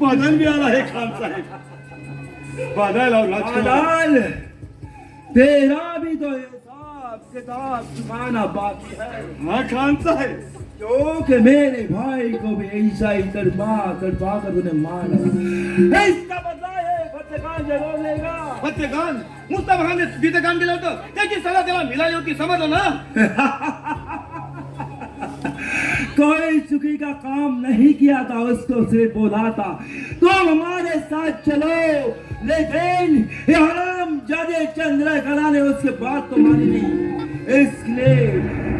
G: बादल भी आला है खान साहेब बादल और राजकुमार
E: बादल तेरा भी तो हिसाब किताब चुकाना बाकी है
G: हाँ खान साहेब
E: क्योंकि मेरे भाई को भी ऐसा ही तड़पा कर उन्हें मारा इसका बदला है फतेखान जरूर लेगा
A: फतेखान मुस्तफा खानने चुकीचं काम केलं होतं त्याची सजा त्याला मिळाली होती समजलं ना
E: कोई चुकी का काम नहीं किया था उसको सिर्फ बोला था तुम हमारे साथ चलो लेकिन ये हराम जादे चंद्रकला ने उसके बाद तो मानी नहीं इसलिए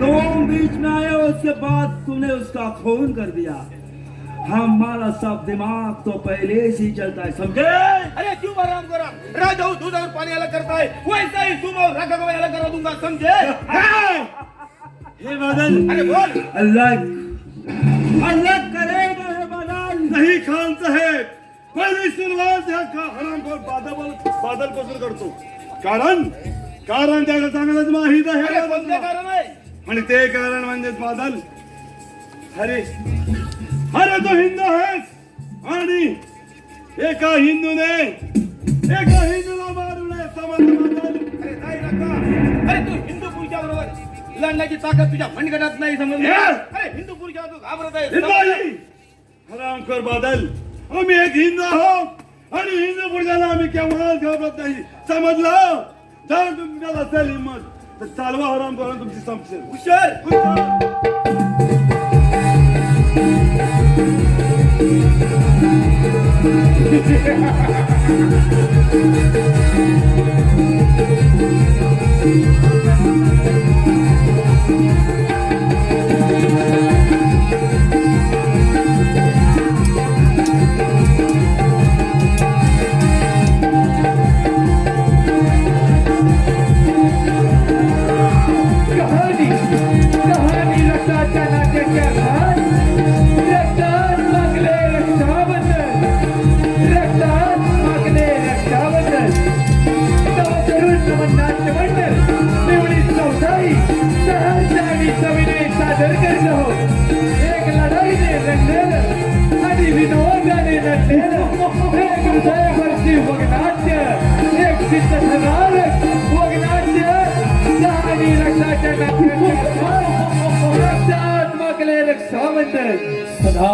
E: तुम बीच में आए उसके बाद तुमने उसका खून कर दिया हमारा सब दिमाग तो पहले से ही चलता है समझे
A: अरे क्यों आराम करा राजा हूँ दूध और पानी अलग करता है वैसा ही तुम और रखा को मैं अलग करा दूंगा समझे
G: हे बादल
A: अरे बोल
E: अलग अलग करेगा है बादल
G: नहीं खान साहेब पहिली सुरुवात ह्या हरामखोर बादल पासून करतो कारण त्याला चांगलंच माहित
A: अरे
G: आहे
A: कोणते कारण आहे
G: आणि ते कारण म्हणजेच बादल अरे तो हिंदू आहेस आणि एका हिंदूला मारू नये समजलं बादल
A: अरे नाही रखा अरे तू हिंदू पुरुषा बरोबर लढण्याची ताकद तुझ्या मनगटात नाही समजलं अरे हिंदू पुरुषा तू घाबरत आहे
G: नाही हरामखोर बादल आम्ही एक हिंदू आहोत आणि हिंदू पुरुषाला आम्ही केव्हा घाबरत नाही समजलं जर तुमच्याला असेल हिंमत तर चालवा हरामखोर तुमची संपसेल
A: हुशार
D: कहानी रक्ताच्या नाट्याच्या घाट रक्तात मागले रक्षाबंधन रक्तात मागले रक्षाबंधन तरुण नाट्यमंडळ निवडीत चौथाई सहर्ष आणि सविनय सादर करत आहोत एक लढाईने रंगलेलं आणि विनोदाने नटलेलं एक हृदयभरची वगनाट्य एक सिद्ध थरारक वगनाट्य कहानी रक्ताच्या नाट्याच्या रक्तात मागले रक्षाबंधन सदा